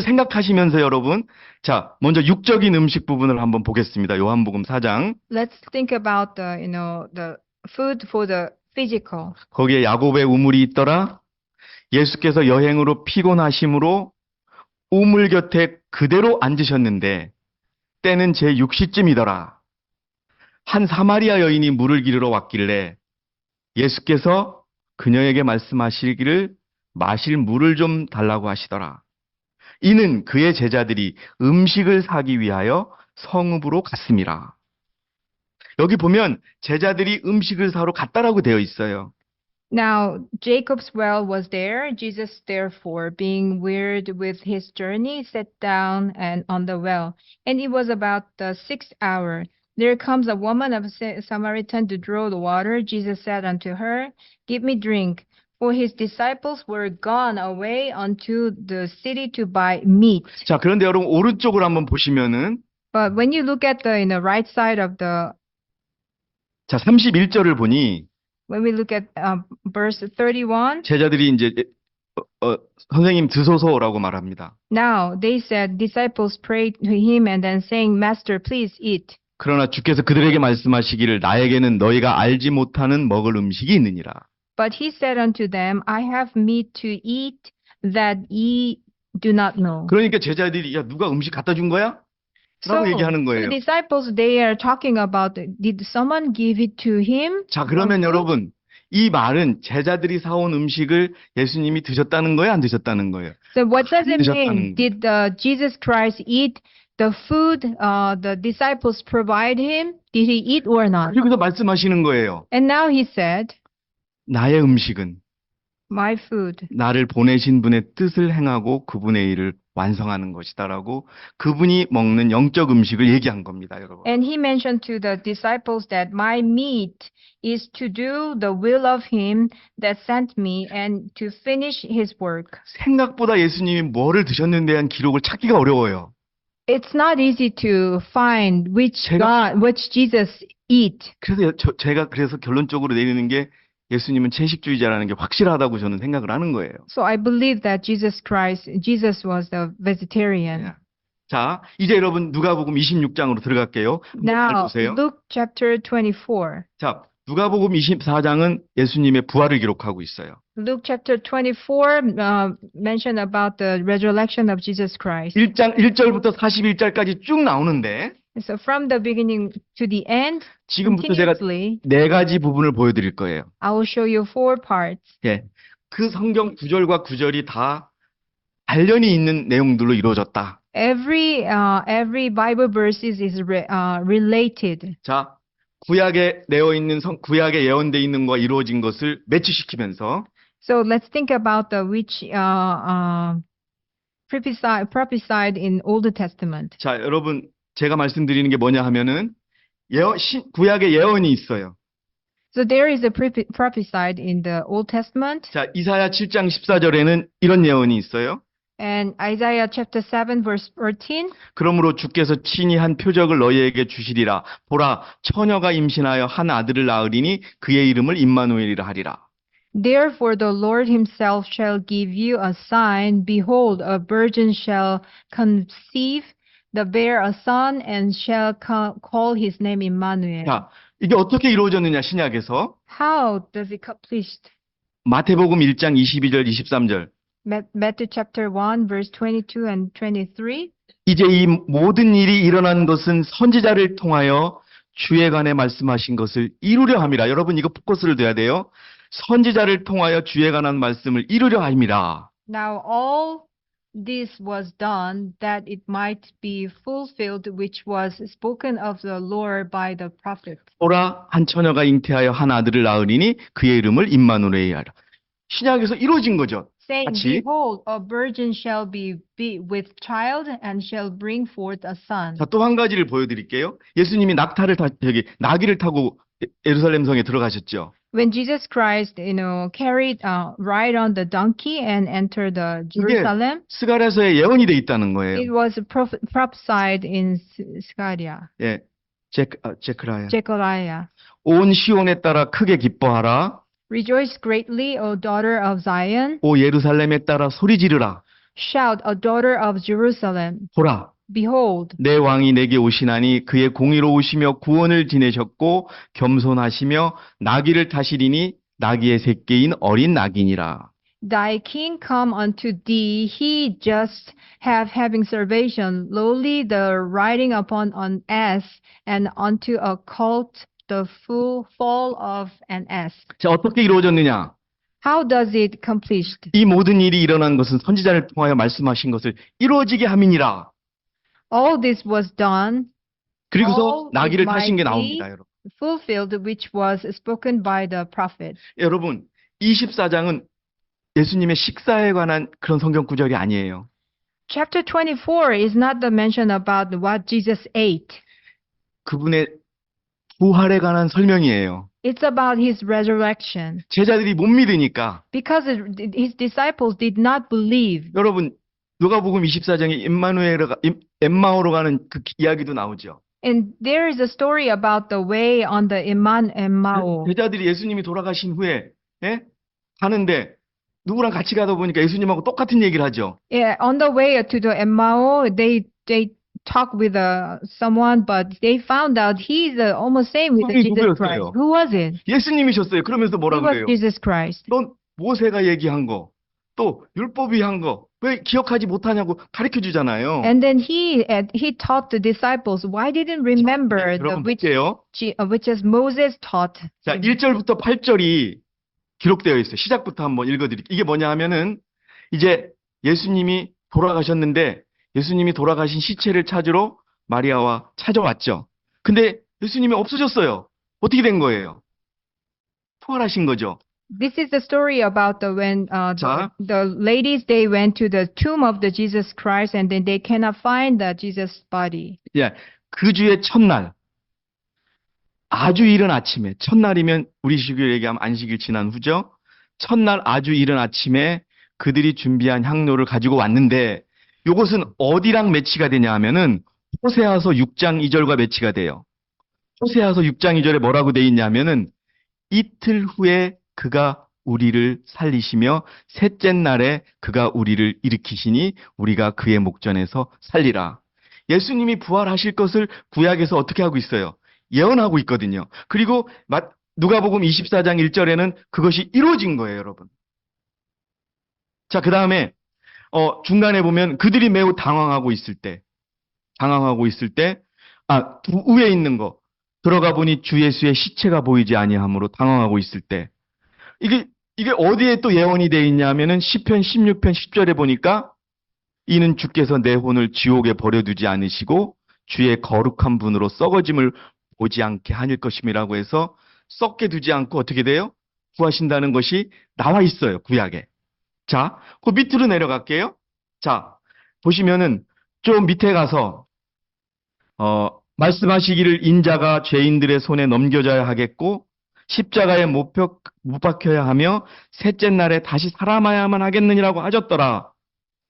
생각하시면서 여러분, 자, 먼저 육적인 음식 부분을 한번 보겠습니다. 요한복음 4장. Let's think about the food for the physical. 거기에 야곱의 우물이 있더라. 예수께서 여행으로 피곤하심으로 우물 곁에 그대로 앉으셨는데 때는 제 6시쯤이더라. 한 사마리아 여인이 물을 기르러 왔길래 예수께서 그녀에게 말씀하시기를 마실 물을 좀 달라고 하시더라. 이는 그의 제자들이 음식을 사기 위하여 성읍으로 갔음이라. 여기 보면 제자들이 음식을 사러 갔다라고 되어 있어요. Now, Jacob's well was there. Jesus, therefore, being wearied with his journey, sat down and on the well. And it was about the 6th hour. There comes a woman of Samaritan to draw the water. Jesus said unto her, Give me drink. For his disciples were gone away unto the city to buy meat. 자, 그런데 여러분 오른쪽으로 한번 보시면은 But when you look at in the right side of 자, 31절을 보니 when we look at verse 31, 제자들이 이제 선생님 드소서라고 말합니다. now they said, disciples prayed to him and then saying, Master, please eat. 그러나 주께서 그들에게 말씀하시기를 나에게는 너희가 알지 못하는 먹을 음식이 있느니라. But he said unto them, I have meat to eat that ye do not know. 그러니까 제자들이 야 누가 음식 갖다 준 거야? 라고 얘기하는 the 거예요. disciples, they are talking about, did someone give it to him? 자, 그러면 여러분 이 말은 제자들이 사온 음식을 예수님이 드셨다는 거예요? 안 드셨다는 거예요? So what does it 드셨다는 mean? Did Jesus Christ eat the food the disciples provide him? Did he eat or not? 여기서 말씀하시는 거예요. And now he said, 나의 음식은 my food. 나를 보내신 분의 뜻을 행하고 그분의 일을 완성하는 것이다라고 그분이 먹는 영적 음식을 얘기한 겁니다, 여러분. And he mentioned to the disciples that my meat is to do the will of him that sent me and to finish his work. 생각보다 예수님이 뭐를 드셨는데 대한 기록을 찾기가 어려워요. It's not easy to find which Jesus eat. 그래서 제가 그래서 결론적으로 내리는 게 예수님은 채식주의자라는 게 확실하다고 저는 생각을 하는 거예요. So I believe that Jesus was the vegetarian. 예. 자, 이제 여러분 누가복음 26장으로 들어갈게요. 잘 Now, 보세요. Luke chapter 24. 자, 누가복음 24장은 예수님의 부활을 기록하고 있어요. Luke chapter 24 mention about the resurrection of Jesus Christ. 1장 1절부터 41절까지 쭉 나오는데 So from the beginning to the end, 지금부터 제가 continuously, 네 가지 부분을 보여드릴 거예요. I will show you 4 parts. 예, 그 성경 구절과 구절이 다 관련이 있는 내용들로 이루어졌다. Every Bible verses is related. 자, 구약에 내어 있는 구약에 예언돼 있는 것과 이루어진 것을 매치시키면서 So let's think about which prophesied in Old Testament. 자, 여러분 제가 말씀드리는 게 뭐냐 하면은 구약에 예언이 있어요. So there is a prophesied in the Old Testament. 자, 이사야 7장 14절에는 이런 예언이 있어요. And Isaiah chapter 7 verse 13. 그러므로 주께서 친히 한 표적을 너희에게 주시리라. 보라, 처녀가 임신하여 한 아들을 낳으리니 그의 이름을 임마누엘이라 하리라. Therefore the Lord himself shall give you a sign. Behold, a virgin shall conceive, bear a son, and shall call his name Emmanuel. 자, 이게 어떻게 이루어졌느냐, 신약에서. How does it accomplish? 마태복음 1장 22절, 23절. Matthew chapter 1 verse 22 and 23. 이제 이 모든 일이 일어난 것은 선지자를 통하여 주에 관해 말씀하신 것을 이루려 함이라. 여러분 이거 포커스를 둬야 돼요. 선지자를 통하여 주에 관한 말씀을 이루려 함이라. Now all this was done that it might be fulfilled which was spoken of the Lord by the prophet. 보라, 한 처녀가 잉태하여 한 아들을 낳으리니 그의 이름을 임마누엘이라 하라. 신약에서 이루어진 거죠. Saying, 같이. Behold, a virgin shall be with child and shall bring forth a son. 자, 또 한 가지를 보여드릴게요. 예수님이 나귀를 타고 예루살렘 성에 들어가셨죠. When Jesus Christ, carried ride on the donkey and entered the Jerusalem, 스가랴서에 예언이 돼 있다는 거예요. it was prophesied in Zechariah. 예, 제크라야. Zechariah. 온 시온에 따라 크게 기뻐하라. Rejoice greatly, O daughter of Zion. 오 예루살렘에 따라 소리 지르라. Shout, O daughter of Jerusalem. 보라, Behold, 내 왕이 내게 오시나니 그의 공의로우시며 구원을 지내셨고 겸손하시며 나귀를 타시리니 나귀의 새끼인 어린 나귀니라. Thy king come unto thee, he just having salvation, lowly the riding upon an ass, and unto a colt the full fall of an ass. 자, 어떻게 이루어졌느냐? How does it accomplished? 이 모든 일이 일어난 것은 선지자를 통하여 말씀하신 것을 이루어지게 함이니라. All this was done, 그리고서 all 나귀를 it 타신 게 might 나옵니다, be 여러분. fulfilled, which was spoken by the prophet. 여러분, 24장은 예수님의 식사에 관한 그런 성경 구절이 아니에요. Chapter 24 is not the mention about what Jesus ate. 그분의 부활에 관한 설명이에요. It's about his resurrection. 제자들이 못 믿으니까 Because his disciples did not believe. 여러분 누가복음 24장에 엠마오로 가는 그 이야기도 나오죠. And there is a story about the way on the Emmaus. 제자들이 예수님이 돌아가신 후에 가는데 누구랑 같이 가다 보니까 예수님하고 똑같은 얘기를 하죠. Yeah, on the way to the Emmaus, they talk with someone, but they found out he's almost same with 그분이 Jesus Christ. 누구였어요? Who was it? 예수님이셨어요. 그러면서 It 뭐라 was 그래요? Jesus Christ. 넌 모세가 얘기한 거, 또 율법이 한 거, 왜 기억하지 못하냐고 가르쳐 주잖아요. And then he taught the disciples, why didn't remember 여러분 볼게요. which as Moses taught. 자, 1절부터 8절이 기록되어 있어요. 시작부터 한번 읽어드릴게요. 이게 뭐냐 하면은 이제 예수님이 돌아가셨는데 예수님이 돌아가신 시체를 찾으러 마리아와 찾아왔죠. 근데 예수님이 없어졌어요. 어떻게 된 거예요? 부활하신 거죠. This is the story about when 자. the ladies, they went to the tomb of the Jesus Christ and then they cannot find the Jesus body. 예, 그 주의 첫날, 아주 이른 아침에, 첫날이면 우리 시기로 얘기하면 안식일 지난 후죠. 첫날 아주 이른 아침에 그들이 준비한 향료를 가지고 왔는데 이것은 어디랑 매치가 되냐 하면은 호세아서 6장 2절과 매치가 돼요. 호세아서 6장 2절에 뭐라고 돼 있냐면은 이틀 후에 그가 우리를 살리시며 셋째 날에 그가 우리를 일으키시니 우리가 그의 목전에서 살리라. 예수님이 부활하실 것을 구약에서 어떻게 하고 있어요? 예언하고 있거든요. 그리고 누가복음 24장 1절에는 그것이 이루어진 거예요, 여러분. 자, 그 다음에 중간에 보면 그들이 매우 당황하고 있을 때, 위에 있는 거 들어가 보니 주 예수의 시체가 보이지 아니하므로 당황하고 있을 때, 이게 어디에 또 예언이 되어 있냐면은 시편 16편 10절에 보니까 이는 주께서 내 혼을 지옥에 버려두지 않으시고 주의 거룩한 분으로 썩어짐을 보지 않게 하실 것임이라고 해서 썩게 두지 않고 어떻게 돼요? 구하신다는 것이 나와 있어요, 구약에. 자, 그 밑으로 내려갈게요. 자, 보시면은 좀 밑에 가서 말씀하시기를 인자가 죄인들의 손에 넘겨져야 하겠고 십자가에 못 박혀야 하며 셋째 날에 다시 살아나야만 하겠느니라고 하셨더라.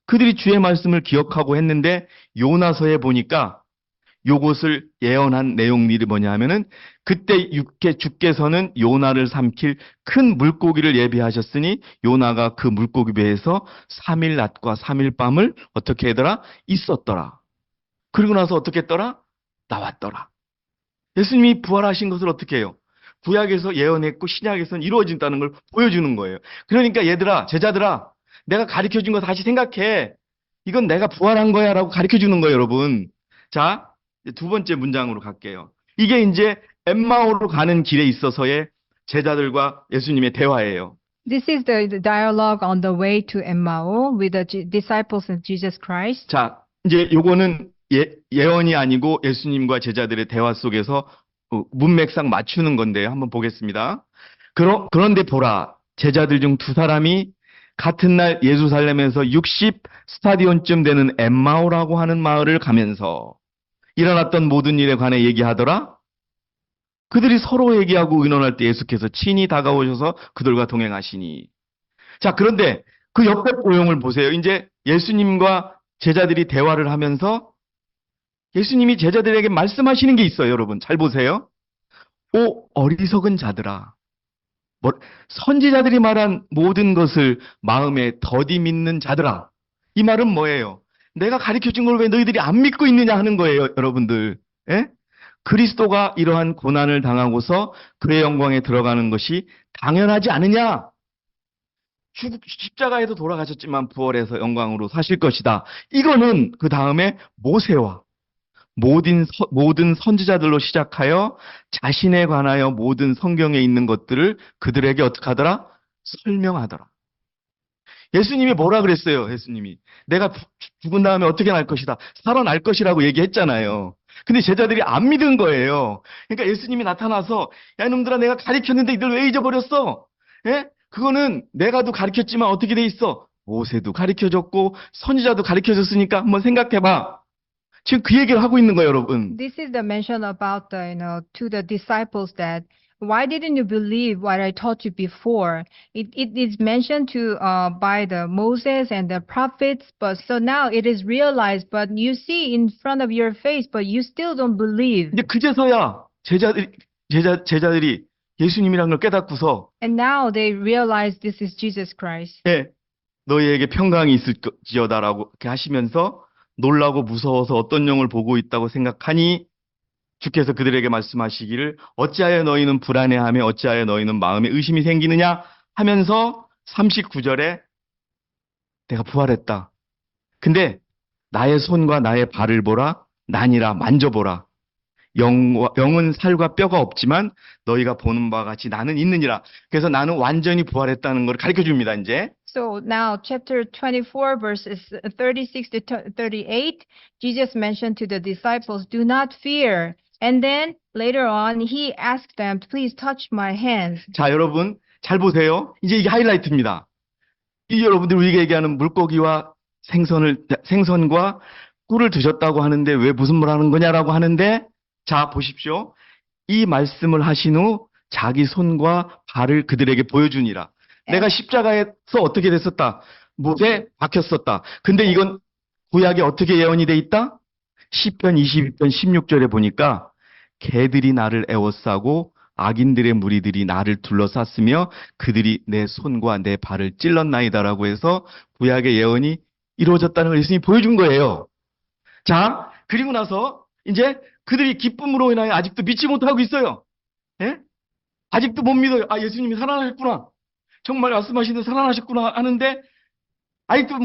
그들이 주의 말씀을 기억하고 했는데 요나서에 보니까 요것을 예언한 내용들이 뭐냐 하면은 그때 주께서는 요나를 삼킬 큰 물고기를 예비하셨으니 요나가 그 물고기 배에서 3일 낮과 3일 밤을 어떻게 하더라? 있었더라. 그리고 나서 어떻게 했더라? 나왔더라. 예수님이 부활하신 것을 어떻게 해요? 구약에서 예언했고 신약에서는 이루어진다는 걸 보여주는 거예요. 그러니까 얘들아, 제자들아, 내가 가르쳐준 거 다시 생각해. 이건 내가 부활한 거야 라고 가르쳐주는 거예요, 여러분. 자, 두 번째 문장으로 갈게요. 이게 이제 엠마오로 가는 길에 있어서의 제자들과 예수님의 대화예요. This is the dialogue on the way to Emmaus with the disciples of Jesus Christ. 자, 이제 요거는 예언이 아니고 예수님과 제자들의 대화 속에서 문맥상 맞추는 건데요. 한번 보겠습니다. 그런데 보라, 제자들 중 두 사람이 같은 날 예루살렘에서 60 스타디온쯤 되는 엠마오라고 하는 마을을 가면서 일어났던 모든 일에 관해 얘기하더라. 그들이 서로 얘기하고 의논할 때 예수께서 친히 다가오셔서 그들과 동행하시니. 자, 그런데 그 옆에 내용을 보세요. 이제 예수님과 제자들이 대화를 하면서 예수님이 제자들에게 말씀하시는 게 있어요, 여러분. 잘 보세요. 오, 어리석은 자들아. 선지자들이 말한 모든 것을 마음에 더디 믿는 자들아. 이 말은 뭐예요? 내가 가르쳐준 걸 왜 너희들이 안 믿고 있느냐 하는 거예요, 여러분들. 예? 그리스도가 이러한 고난을 당하고서 그의 영광에 들어가는 것이 당연하지 않으냐? 십자가에서 돌아가셨지만 부활해서 영광으로 사실 것이다. 이거는 그 다음에 모세와 모든 선지자들로 시작하여 자신에 관하여 모든 성경에 있는 것들을 그들에게 어떻게 하더라? 설명하더라. 예수님이 뭐라 그랬어요? 예수님이 내가 죽은 다음에 어떻게 날 것이다. 살아날 것이라고 얘기했잖아요. 근데 제자들이 안 믿은 거예요. 그러니까 예수님이 나타나서 야 이놈들아 내가 가르쳤는데 이들 왜 잊어버렸어? 예? 그거는 내가도 가르쳤지만 어떻게 돼 있어? 모세도 가르쳐줬고 선지자도 가르쳐줬으니까 한번 생각해봐. 지금 그 얘기를 하고 있는 거예요, 여러분. This is the mention about the, to the disciples that why didn't you believe what I taught you before? It is mentioned to by the Moses and the prophets, but so now it is realized, but you see in front of your face, but you still don't believe. 이제 그제서야 제자들이 예수님이라는 걸 깨닫고서 And now they realize this is Jesus Christ. 예, 너희에게 평강이 있을지어다라고 이렇게 하시면서 놀라고 무서워서 어떤 영을 보고 있다고 생각하니 주께서 그들에게 말씀하시기를 어찌하여 너희는 불안해하며 어찌하여 너희는 마음에 의심이 생기느냐 하면서 39절에 내가 부활했다. 근데 나의 손과 나의 발을 보라. 나니라 만져보라. 영은 살과 뼈가 없지만 너희가 보는 바와 같이 나는 있느니라. 그래서 나는 완전히 부활했다는 걸 가르쳐 줍니다, 이제. So now chapter 24 verses 36 to 38, Jesus mentioned to the disciples, do not fear. And then later on, he asked them, please touch my hands. 자, 여러분 잘 보세요. 이제 이게 하이라이트입니다. 이 여러분들 우리가 얘기하는 물고기와 생선과 꿀을 드셨다고 하는데 왜 무슨 말 하는 거냐라고 하는데 자, 보십시오. 이 말씀을 하신 후 자기 손과 발을 그들에게 보여주니라. 내가 십자가에서 어떻게 됐었다? 못에 박혔었다. 근데 이건 구약에 어떻게 예언이 돼 있다? 시편 22편 16절에 보니까 개들이 나를 애워싸고 악인들의 무리들이 나를 둘러쌌으며 그들이 내 손과 내 발을 찔렀나이다라고 해서 구약의 예언이 이루어졌다는 걸 예수님이 보여준 거예요. 자, 그리고 나서 이제 그들이 기쁨으로 인하여 아직도 믿지 못하고 있어요. 예? 아직도 못 믿어요. 아, 예수님이 살아나셨구나. 정말 말씀하시는 살아나셨구나 하는데 아직도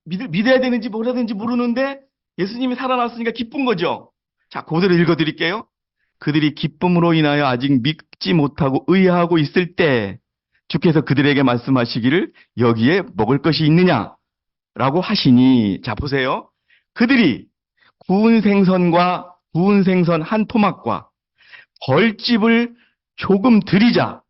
믿어야 되는지 뭐라 되는지 모르는데 예수님이 살아났으니까 기쁜 거죠. 자, 그대로 읽어드릴게요. 그들이 기쁨으로 인하여 아직 믿지 못하고 의아하고 있을 때 주께서 그들에게 말씀하시기를 여기에 먹을 것이 있느냐라고 하시니 자 보세요. 그들이 구운 생선 한 토막과 벌집을 조금 드리자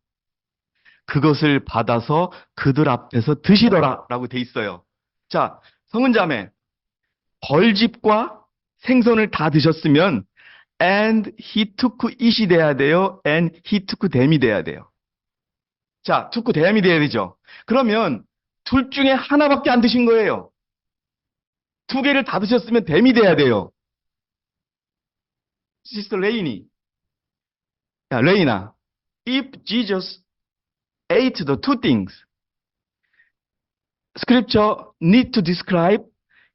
그것을 받아서 그들 앞에서 드시더라라고 돼 있어요. 자, 성은자매 벌집과 생선을 다 드셨으면 and he took it이 돼야 돼요. and he took them이 돼야 돼요. 자, took them이 돼야 되죠. 그러면 둘 중에 하나밖에 안 드신 거예요. 두 개를 다 드셨으면 them이 돼야 돼요. 시스터 레이니. 야, 레이나. If Jesus ate the two things, scripture need to describe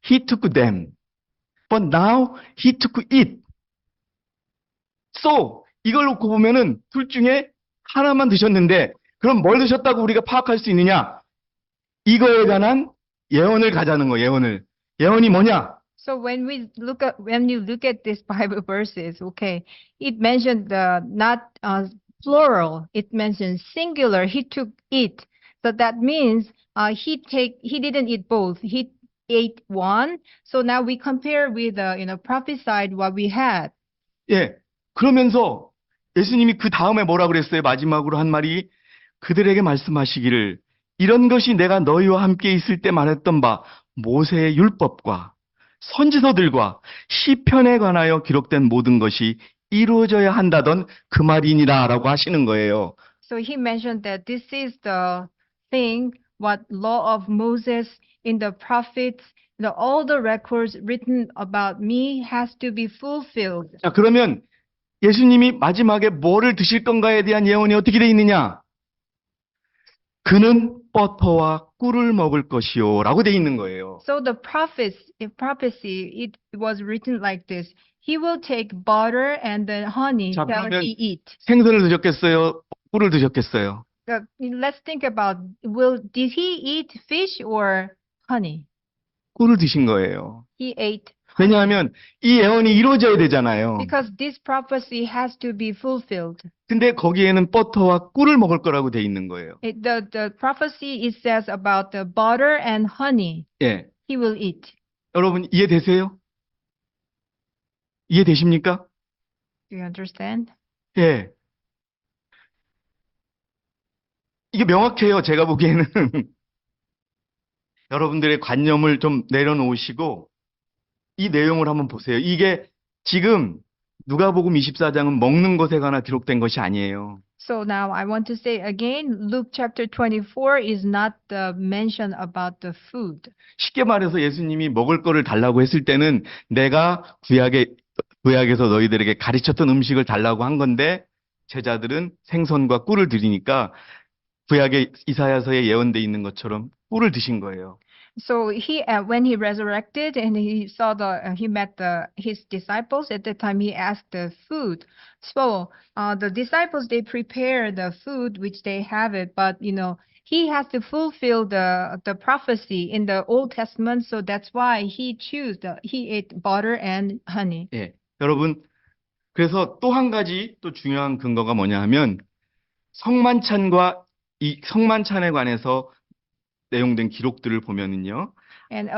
he took them. But now he took it. So, 이걸 놓고 보면은 둘 중에 하나만 드셨는데 그럼 뭘 드셨다고 우리가 파악할 수 있느냐? 이거에 관한 예언을 가자는 거예요. 예언이 뭐냐? So when you look at these Bible verses, okay, it mentioned not plural, it mentions singular. He took it. So that means he didn't eat both. He ate one. So now we compare with prophesied what we had. 예. 그러면서 예수님이 그 다음에 뭐라 그랬어요? 마지막으로 한 말이 그들에게 말씀하시기를 이런 것이 내가 너희와 함께 있을 때 말했던 바 모세의 율법과 선지서들과 시편에 관하여 기록된 모든 것이 이루어져야 한다던 그 말이니라라고 하시는 거예요. So he mentioned that this is the thing what law of Moses in the prophets, all the records written about me has to be fulfilled. 자, 그러면 예수님이 마지막에 뭐를 드실 건가에 대한 예언이 어떻게 되어 있느냐? 그는 버터와 꿀을 먹을 것이요 라고 되어 있는 거예요. So the prophecy, it was written like this. He will take butter and then honey 자, shall 그러면 he eat. 생선을 드셨겠어요? 꿀을 드셨겠어요? let's think about, did he eat fish or honey? 꿀을 드신 거예요. He ate honey. 왜냐하면 이 예언이 이루어져야 되잖아요. Because this prophecy has to be fulfilled. 근데 거기에는 버터와 꿀을 먹을 거라고 돼 있는 거예요. The prophecy, it says about the butter and honey 예. he will eat. 여러분 이해되세요? 이해되십니까? Do you understand? 예. 이게 명확해요. 제가 보기에는 여러분들의 관념을 좀 내려놓으시고 이 내용을 한번 보세요. 이게 지금 누가복음 24장은 먹는 것에 관한 기록된 것이 아니에요. So now I want to say again, Luke chapter 24 is not the mention about the food. 쉽게 말해서 예수님이 먹을 거를 달라고 했을 때는 내가 구약에서 너희들에게 가르쳤던 음식을 달라고 한 건데 제자들은 생선과 꿀을 드리니까 구약의 이사야서에 예언돼 있는 것처럼 꿀을 드신 거예요. So when he resurrected and he saw he met his disciples, at that time he asked the food. So the disciples, they prepare the food which they have it, but he has to fulfill the prophecy in the Old Testament. So that's why he ate butter and honey. 예, 여러분 그래서 또 한 가지 또 중요한 근거가 뭐냐 하면 성만찬과 이 성만찬에 관해서 내용된 기록들을 보면은요. And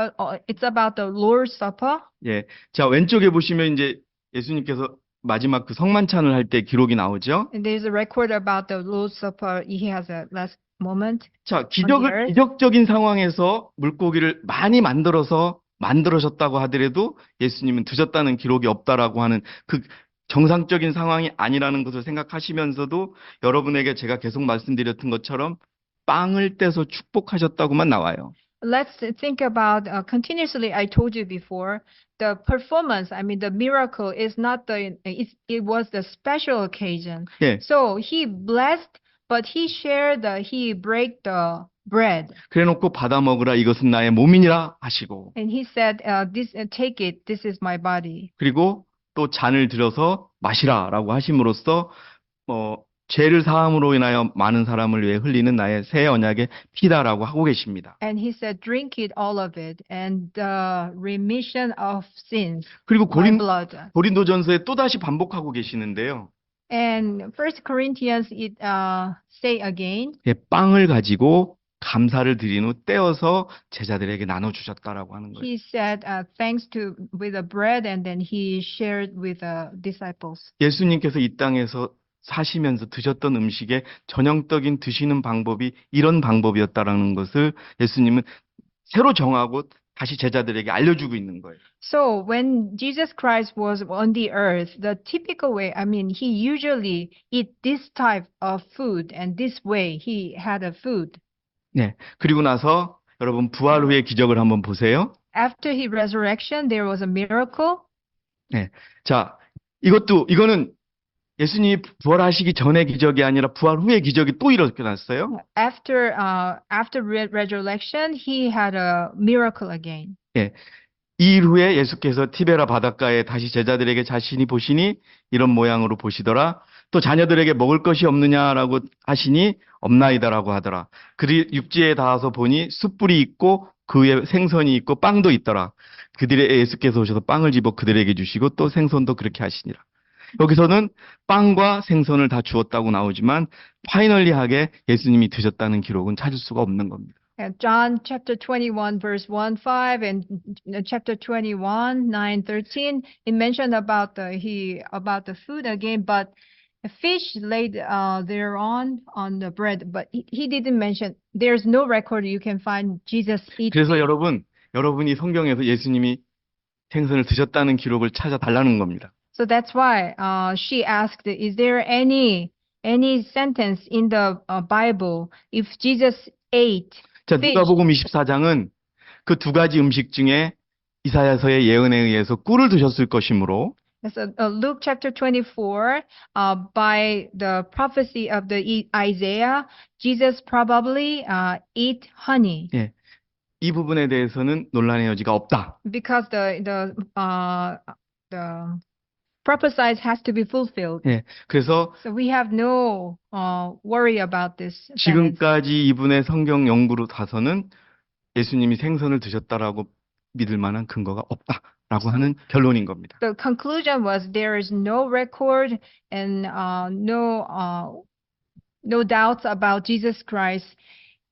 it's about the Lord's Supper. 예. 자, 왼쪽에 보시면 이제 예수님께서 마지막 그 성만찬을 할 때 기록이 나오죠. And there's a record about the Lord's Supper. He has a last moment. 자, earth. 기적적인 상황에서 물고기를 많이 만들어졌다고 하더라도 예수님은 드셨다는 기록이 없다라고 하는 그 정상적인 상황이 아니라는 것을 생각하시면서도 여러분에게 제가 계속 말씀드렸던 것처럼 빵을 떼서 축복하셨다고만 나와요. Let's think about continuously. I told you before, the performance. I mean, the miracle is not it was the special occasion. 예. So he blessed, but he break the bread. 그래놓고 받아 먹으라 이것은 나의 몸이니라 하시고. And he said, take it. This is my body. 그리고 또 잔을 들어서 마시라라고 하심으로써 죄를 사함으로 인하여 많은 사람을 위해 흘리는 나의 새 언약의 피다라고 하고 계십니다. And he said, drink it, all of it, and the remission of sins, 그리고 my blood. 고린도전서에 또다시 반복하고 계시는데요. And 1 Corinthians, it say again, 예, 빵을 가지고 감사를 드린 후 떼어서 제자들에게 나눠주셨다라고 하는 거예요. he said, thanks with the bread, and then he shared with the disciples. 예수님께서 이 땅에서 사시면서 드셨던 음식의 전형적인 드시는 방법이 이런 방법이었다라는 것을 예수님은 새로 정하고 다시 제자들에게 알려주고 있는 거예요. So when Jesus Christ was on the earth, the typical way, I mean, he usually eat this type of food, and this way he had a food. 네. 그리고 나서 여러분 부활 후의 기적을 한번 보세요. After his resurrection, there was a miracle. 네. 자, 이거는 예수님이 부활하시기 전의 기적이 아니라 부활 후의 기적이 또 일어났어요. After resurrection, he had a miracle again. 예. 이 일 후에 예수께서 티베라 바닷가에 다시 제자들에게 자신이 보시니 이런 모양으로 보시더라. 또 자녀들에게 먹을 것이 없느냐라고 하시니 없나이다라고 하더라. 그들이 육지에 닿아서 보니 숯불이 있고 그 위에 생선이 있고 빵도 있더라. 그들의 예수께서 오셔서 빵을 집어 그들에게 주시고 또 생선도 그렇게 하시니라. 여기서는 빵과 생선을 다 주었다고 나오지만 파이널리하게 예수님이 드셨다는 기록은 찾을 수가 없는 겁니다. John chapter 21 verse 1:5 and chapter 21 9:13 it mentioned about the food again, but a fish laid thereon on the bread, but he didn't mention. There's no record you can find Jesus eat. 그래서 여러분이 성경에서 예수님이 생선을 드셨다는 기록을 찾아달라는 겁니다. So that's why she asked, is there any sentence in the Bible if Jesus ate 자, fish? 누가복음 24장은 그 두 가지 음식 중에 이사야서의 예언에 의해서 꿀을 드셨을 것이므로 So Luke chapter 24, by the prophecy of the Isaiah, Jesus probably ate honey. 예, 이 부분에 대해서는 논란의 여지가 없다. Because the prophesied has to be fulfilled. 예, 그래서 So we have no worry about this tendency. 지금까지 이분의 성경 연구로 봐서는 예수님이 생선을 드셨다라고 믿을 만한 근거가 없다라고 하는 결론인 겁니다. The conclusion was there is no record and no doubts about Jesus Christ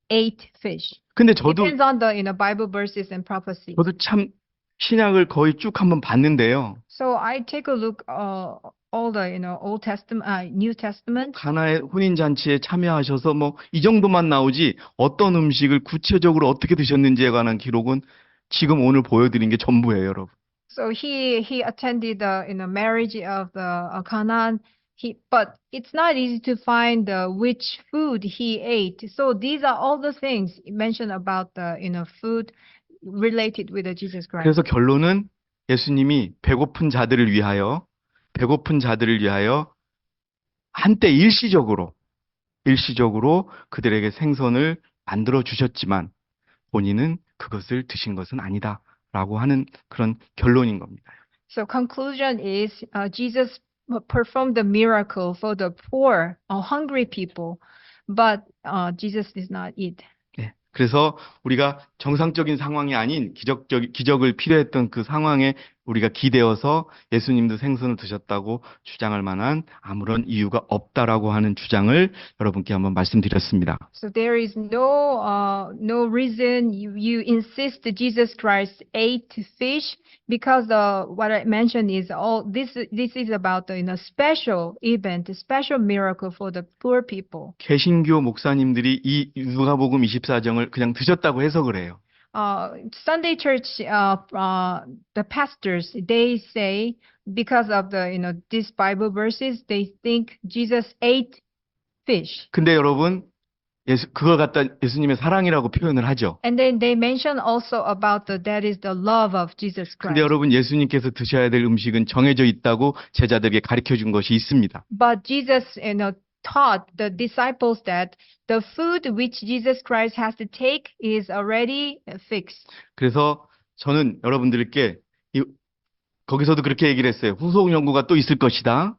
ate fish. 근데 저도 Depends on the Bible verses and prophecy. 참 신약을 거의 쭉 한번 봤는데요. So I take a look all the Old Testament, New Testament. 가나의 혼인 잔치에 참여하셔서 뭐 이 정도만 나오지 어떤 음식을 구체적으로 어떻게 드셨는지에 관한 기록은 지금 오늘 보여드린 게 전부예요, 여러분. So he attended the marriage of the Canaan. But it's not easy to find which food he ate. So these are all the things mentioned about the food related with the Jesus Christ. 그래서 결론은 예수님이 배고픈 자들을 위하여 한때 일시적으로 그들에게 생선을 만들어 주셨지만 본인은 그것을 드신 것은 아니다라고 하는 그런 결론인 겁니다. So conclusion is Jesus performed the miracle for the poor or hungry people, but Jesus did not eat. 네, 그래서 우리가 정상적인 상황이 아닌 기적을 필요했던 그 상황에 우리가 기대어서 예수님도 생선을 드셨다고 주장할 만한 아무런 이유가 없다라고 하는 주장을 여러분께 한번 말씀드렸습니다. So there is no reason you insist that Jesus Christ ate fish because what I mentioned is all this is about the special event, a special miracle for the poor people. 개신교 목사님들이 이 누가복음 24장을 그냥 드셨다고 해석을 해요. Sunday church, the pastors, they say because of the these Bible verses, they think Jesus ate fish. 근데 여러분 그걸 갖다 예수님의 사랑이라고 표현을 하죠. And then they mention also about that is the love of Jesus 근데 Christ. 여러분 예수님께서 드셔야 될 음식은 정해져 있다고 제자들에게 가르쳐 준 것이 있습니다. But Jesus, taught the disciples that the food which Jesus Christ has to take is already fixed. 그래서 저는 여러분들께 거기서도 그렇게 얘기를 했어요. 후속 연구가 또 있을 것이다.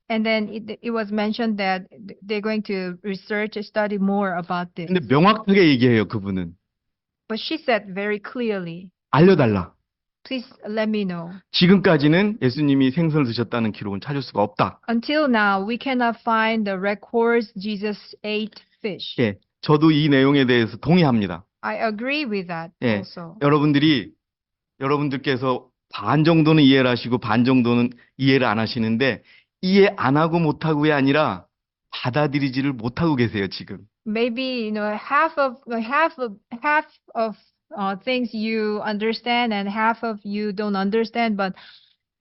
And then it was mentioned that they're going to research and study more about this. 근데 명확하게 얘기해요, 그분은. But she said very clearly, 알려달라. please let me know. 지금까지는 예수님이 생선을 드셨다는 기록은 찾을 수가 없다. Until now, we cannot find the records Jesus ate fish. 예, 저도 이 내용에 대해서 동의합니다. I agree with that 예, also. 여러분들께서 반 정도는 이해를 하시고 반 정도는 이해를 안 하시는데 이해 안 하고 못하고가 아니라 받아들이지를 못하고 계세요, 지금. Maybe half of things you understand and half of you don't understand, but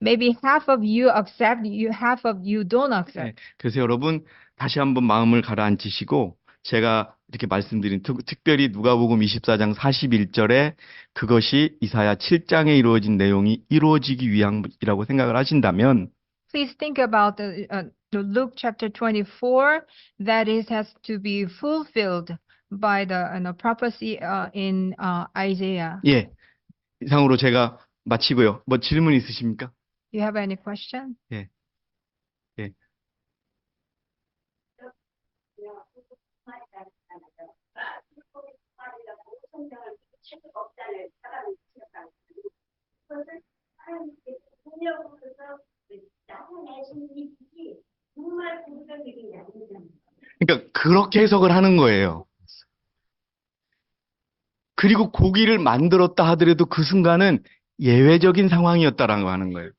maybe half of you accept, half of you don't 네, accept. 그래서 여러분 다시 한번 마음을 가라앉히시고 제가 이렇게 말씀드린 특별히 누가복음 24장 41절에 그것이 이사야 7장에 이루어진 내용이 이루어지기 위함이라고 생각을 하신다면 Please think about the Luke chapter 24, that it has to be fulfilled by the prophecy in Isaiah. 예, 이상으로 제가 마치고요. 뭐 질문 있으십니까? You have any question? 예. 예. 그러니까 그렇게 해석을 하는 거예요. 그리고 고기를 만들었다 하더라도 그 순간은 예외적인 상황이었다라고 하는 거예요.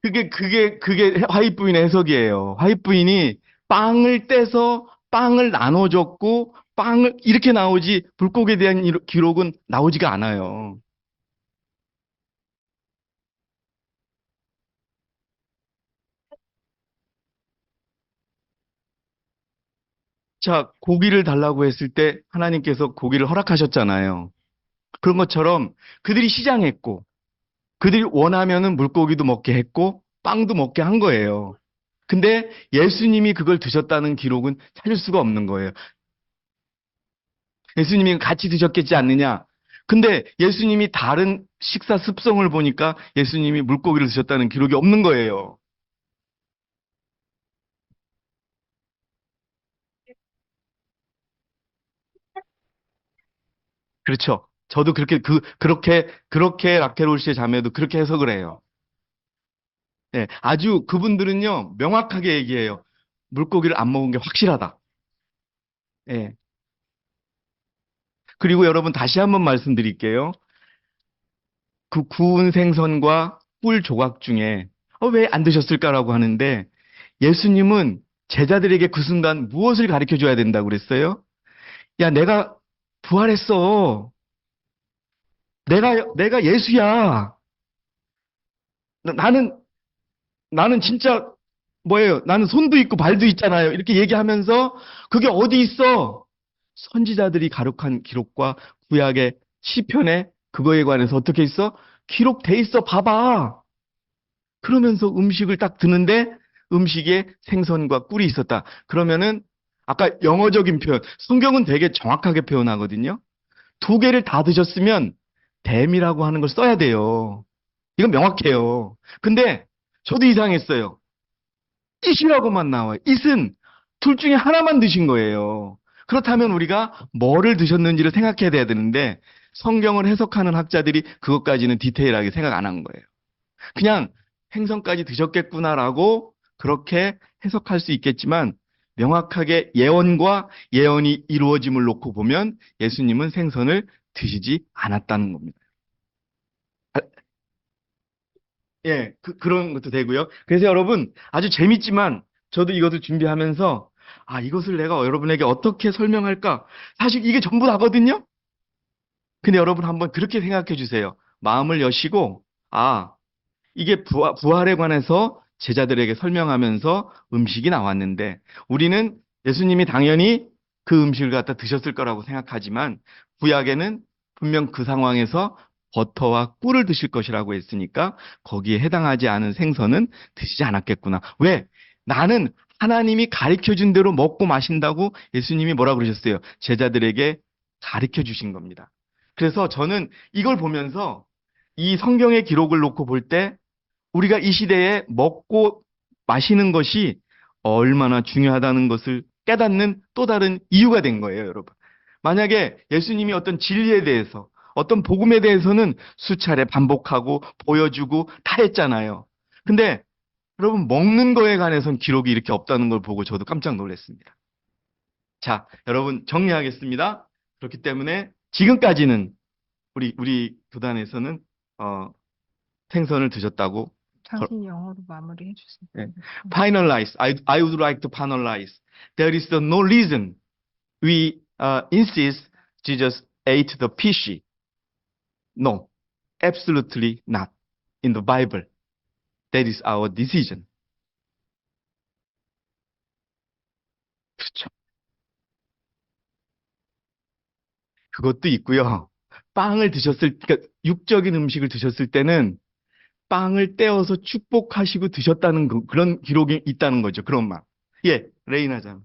그게 화입 부인의 해석이에요. 화입 부인이 빵을 떼서 빵을 나눠줬고 빵을 이렇게 나오지 불고기에 대한 기록은 나오지가 않아요. 자, 고기를 달라고 했을 때 하나님께서 고기를 허락하셨잖아요. 그런 것처럼 그들이 시장했고 그들이 원하면은 물고기도 먹게 했고 빵도 먹게 한 거예요. 근데 예수님이 그걸 드셨다는 기록은 찾을 수가 없는 거예요. 예수님이 같이 드셨겠지 않느냐? 근데 예수님이 다른 식사 습성을 보니까 예수님이 물고기를 드셨다는 기록이 없는 거예요. 그렇죠. 저도 그렇게 라켈 씨의 자매도 그렇게 해석을 해요. 예, 아주 그분들은요, 명확하게 얘기해요. 물고기를 안 먹은 게 확실하다. 예. 그리고 여러분 다시 한번 말씀드릴게요. 그 구운 생선과 꿀 조각 중에 왜 안 드셨을까라고 하는데 예수님은 제자들에게 그 순간 무엇을 가르쳐 줘야 된다고 그랬어요? 야, 내가 부활했어. 내가 예수야. 나는 나는 진짜 뭐예요? 나는 손도 있고 발도 있잖아요. 이렇게 얘기하면서 그게 어디 있어? 선지자들이 가록한 기록과 구약의 시편에 그거에 관해서 어떻게 있어? 기록돼 있어. 봐봐. 그러면서 음식을 딱 드는데 음식에 생선과 꿀이 있었다. 그러면은 아까 영어적인 표현, 성경은 되게 정확하게 표현하거든요. 두 개를 다 드셨으면 댐이라고 하는 걸 써야 돼요. 이건 명확해요. 근데 저도 이상했어요. it이라고만 나와요. it은 둘 중에 하나만 드신 거예요. 그렇다면 우리가 뭐를 드셨는지를 생각해야 돼야 되는데 성경을 해석하는 학자들이 그것까지는 디테일하게 생각 안 한 거예요. 그냥 생선까지 드셨겠구나라고 그렇게 해석할 수 있겠지만 명확하게 예언과 예언이 이루어짐을 놓고 보면 예수님은 생선을 드시지 않았다는 겁니다. 아, 예, 그런 것도 되고요. 그래서 여러분 아주 재밌지만 저도 이것을 준비하면서 이것을 내가 여러분에게 어떻게 설명할까? 사실 이게 전부 다거든요? 근데 여러분 한번 그렇게 생각해 주세요. 마음을 여시고, 이게 부활에 관해서 제자들에게 설명하면서 음식이 나왔는데 우리는 예수님이 당연히 그 음식을 갖다 드셨을 거라고 생각하지만 구약에는 분명 그 상황에서 버터와 꿀을 드실 것이라고 했으니까 거기에 해당하지 않은 생선은 드시지 않았겠구나. 왜? 나는 하나님이 가르쳐 준 대로 먹고 마신다고 예수님이 뭐라 그러셨어요? 제자들에게 가르쳐 주신 겁니다. 그래서 저는 이걸 보면서 이 성경의 기록을 놓고 볼때 우리가 이 시대에 먹고 마시는 것이 얼마나 중요하다는 것을 깨닫는 또 다른 이유가 된 거예요, 여러분. 만약에 예수님이 어떤 진리에 대해서, 어떤 복음에 대해서는 수차례 반복하고 보여주고 다 했잖아요. 근데 여러분, 먹는 거에 관해서는 기록이 이렇게 없다는 걸 보고 저도 깜짝 놀랐습니다. 자, 여러분, 정리하겠습니다. 그렇기 때문에 지금까지는 우리 교단에서는, 어, 생선을 드셨다고 당신 영어로 마무리해 네. 주세요. Finalize. I would like to finalize. There is no reason we insist Jesus ate the fish. No, absolutely not. In the Bible, that is our decision. 그렇죠. 그것도 있고요. 그러니까 육적인 음식을 드셨을 때는 빵을 떼어서 축복하시고 드셨다는 그런 기록이 있다는 거죠. 그런 말. 예, 레이나 장.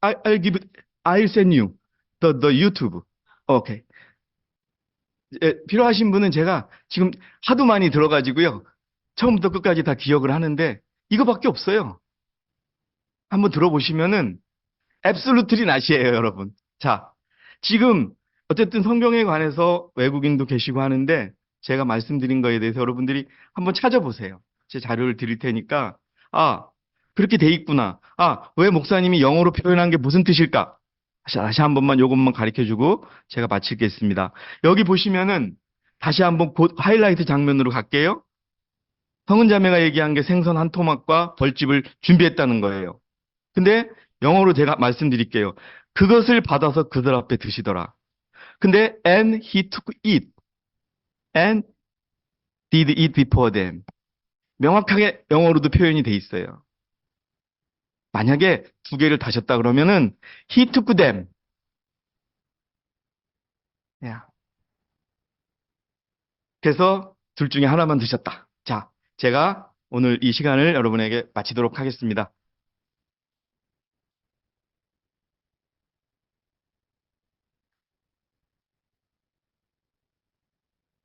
I, I'll send you the YouTube. Okay. 필요하신 분은 제가 지금 하도 많이 들어가지고요. 처음부터 끝까지 다 기억을 하는데 이거밖에 없어요. 한번 들어보시면은 앱솔루트리 낫이에요, 여러분. 자, 지금 어쨌든 성경에 관해서 외국인도 계시고 하는데 제가 말씀드린 거에 대해서 여러분들이 한번 찾아보세요. 제 자료를 드릴 테니까 그렇게 돼 있구나. 왜 목사님이 영어로 표현한 게 무슨 뜻일까? 다시 한 번만 요것만 가르쳐 주고 제가 마치겠습니다. 여기 보시면은 다시 한번 곧 하이라이트 장면으로 갈게요. 성은 자매가 얘기한 게 생선 한 토막과 벌집을 준비했다는 거예요. 근데 영어로 제가 말씀드릴게요. 그것을 받아서 그들 앞에 드시더라. 근데 and he took it and did it before them. 명확하게 영어로도 표현이 돼 있어요. 만약에 두 개를 다셨다 그러면은 he took them. 呀 그래서 둘 중에 하나만 드셨다. 자, 제가 오늘 이 시간을 여러분에게 마치도록 하겠습니다.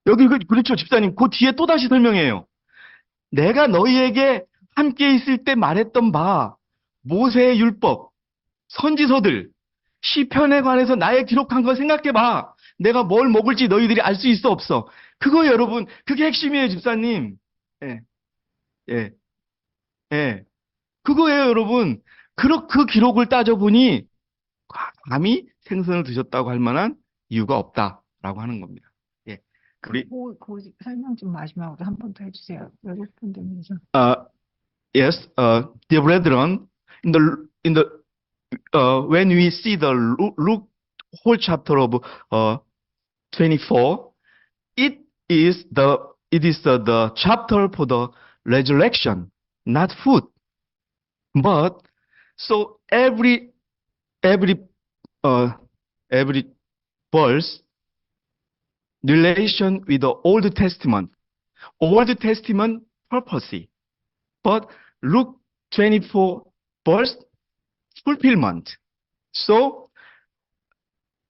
여기 그렇죠, 집사님. 그 뒤에 또 다시 설명해요. 내가 너희에게 함께 있을 때 말했던 바 모세의 율법, 선지서들, 시편에 관해서 나의 기록한 걸 생각해 봐. 내가 뭘 먹을지 너희들이 알 수 있어 없어. 그거 여러분, 그게 핵심이에요, 집사님. 예, 예, 예. 그거예요, 여러분. 그 기록을 따져보니 감히 생선을 드셨다고 할 만한 이유가 없다라고 하는 겁니다. 예. 우리 그 설명 좀 마지막으로 한 번 더 해주세요. 외국 분들 위해서. yes, dear brethren, when we see the Luke whole chapter of 24, it is the chapter for the resurrection, not food. But so every every verse relation with the Old Testament purpose. But Luke 24 verse fulfillment. So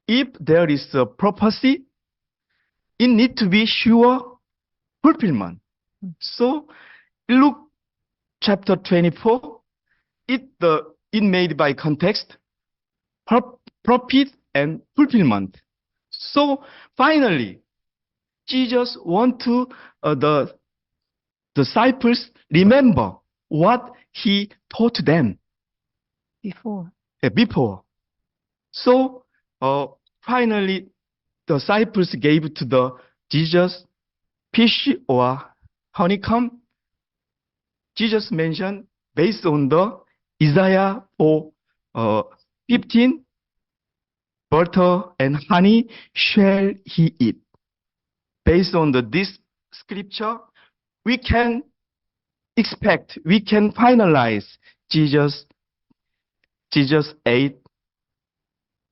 if there is a prophecy, it need to be sure fulfillment. So Luke chapter 24, it made by context, prophet and fulfillment. So finally, Jesus want to the disciples remember what he taught them before. So finally, the disciples gave to the Jesus fish or honeycomb. Jesus mentioned based on the Isaiah 4:15, butter and honey shall he eat. Based on this scripture, we can finalize Jesus ate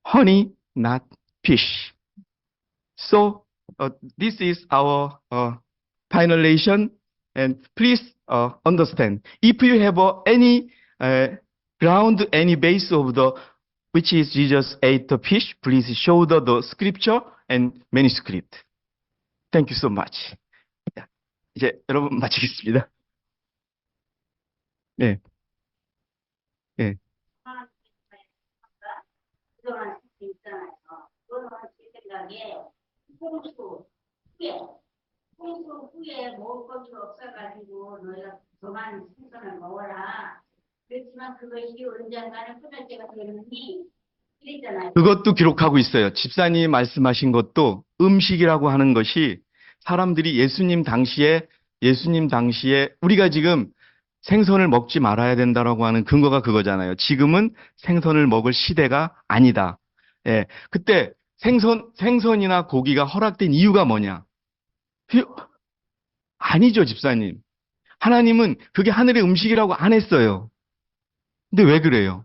honey, not fish. So this is our finalization, and please understand. If you have any ground, any base of which is Jesus ate the fish, please show the scripture and manuscript. Thank you so much. 이제 여러분 마치겠습니다. 네. 네. 그동안 있잖아요. 그거는 제 생각에 홍수 후에 먹을 것이 없어가지고 너희가 더 많은 생선을 먹어라. 그렇지만 그것이 언젠가는 끊을 때가 되느니 이랬잖아요. 그것도 기록하고 있어요. 집사님이 말씀하신 것도 음식이라고 하는 것이 사람들이 예수님 당시에 우리가 지금 생선을 먹지 말아야 된다라고 하는 근거가 그거잖아요. 지금은 생선을 먹을 시대가 아니다. 예. 그때 생선이나 고기가 허락된 이유가 뭐냐? 아니죠, 집사님. 하나님은 그게 하늘의 음식이라고 안 했어요. 근데 왜 그래요?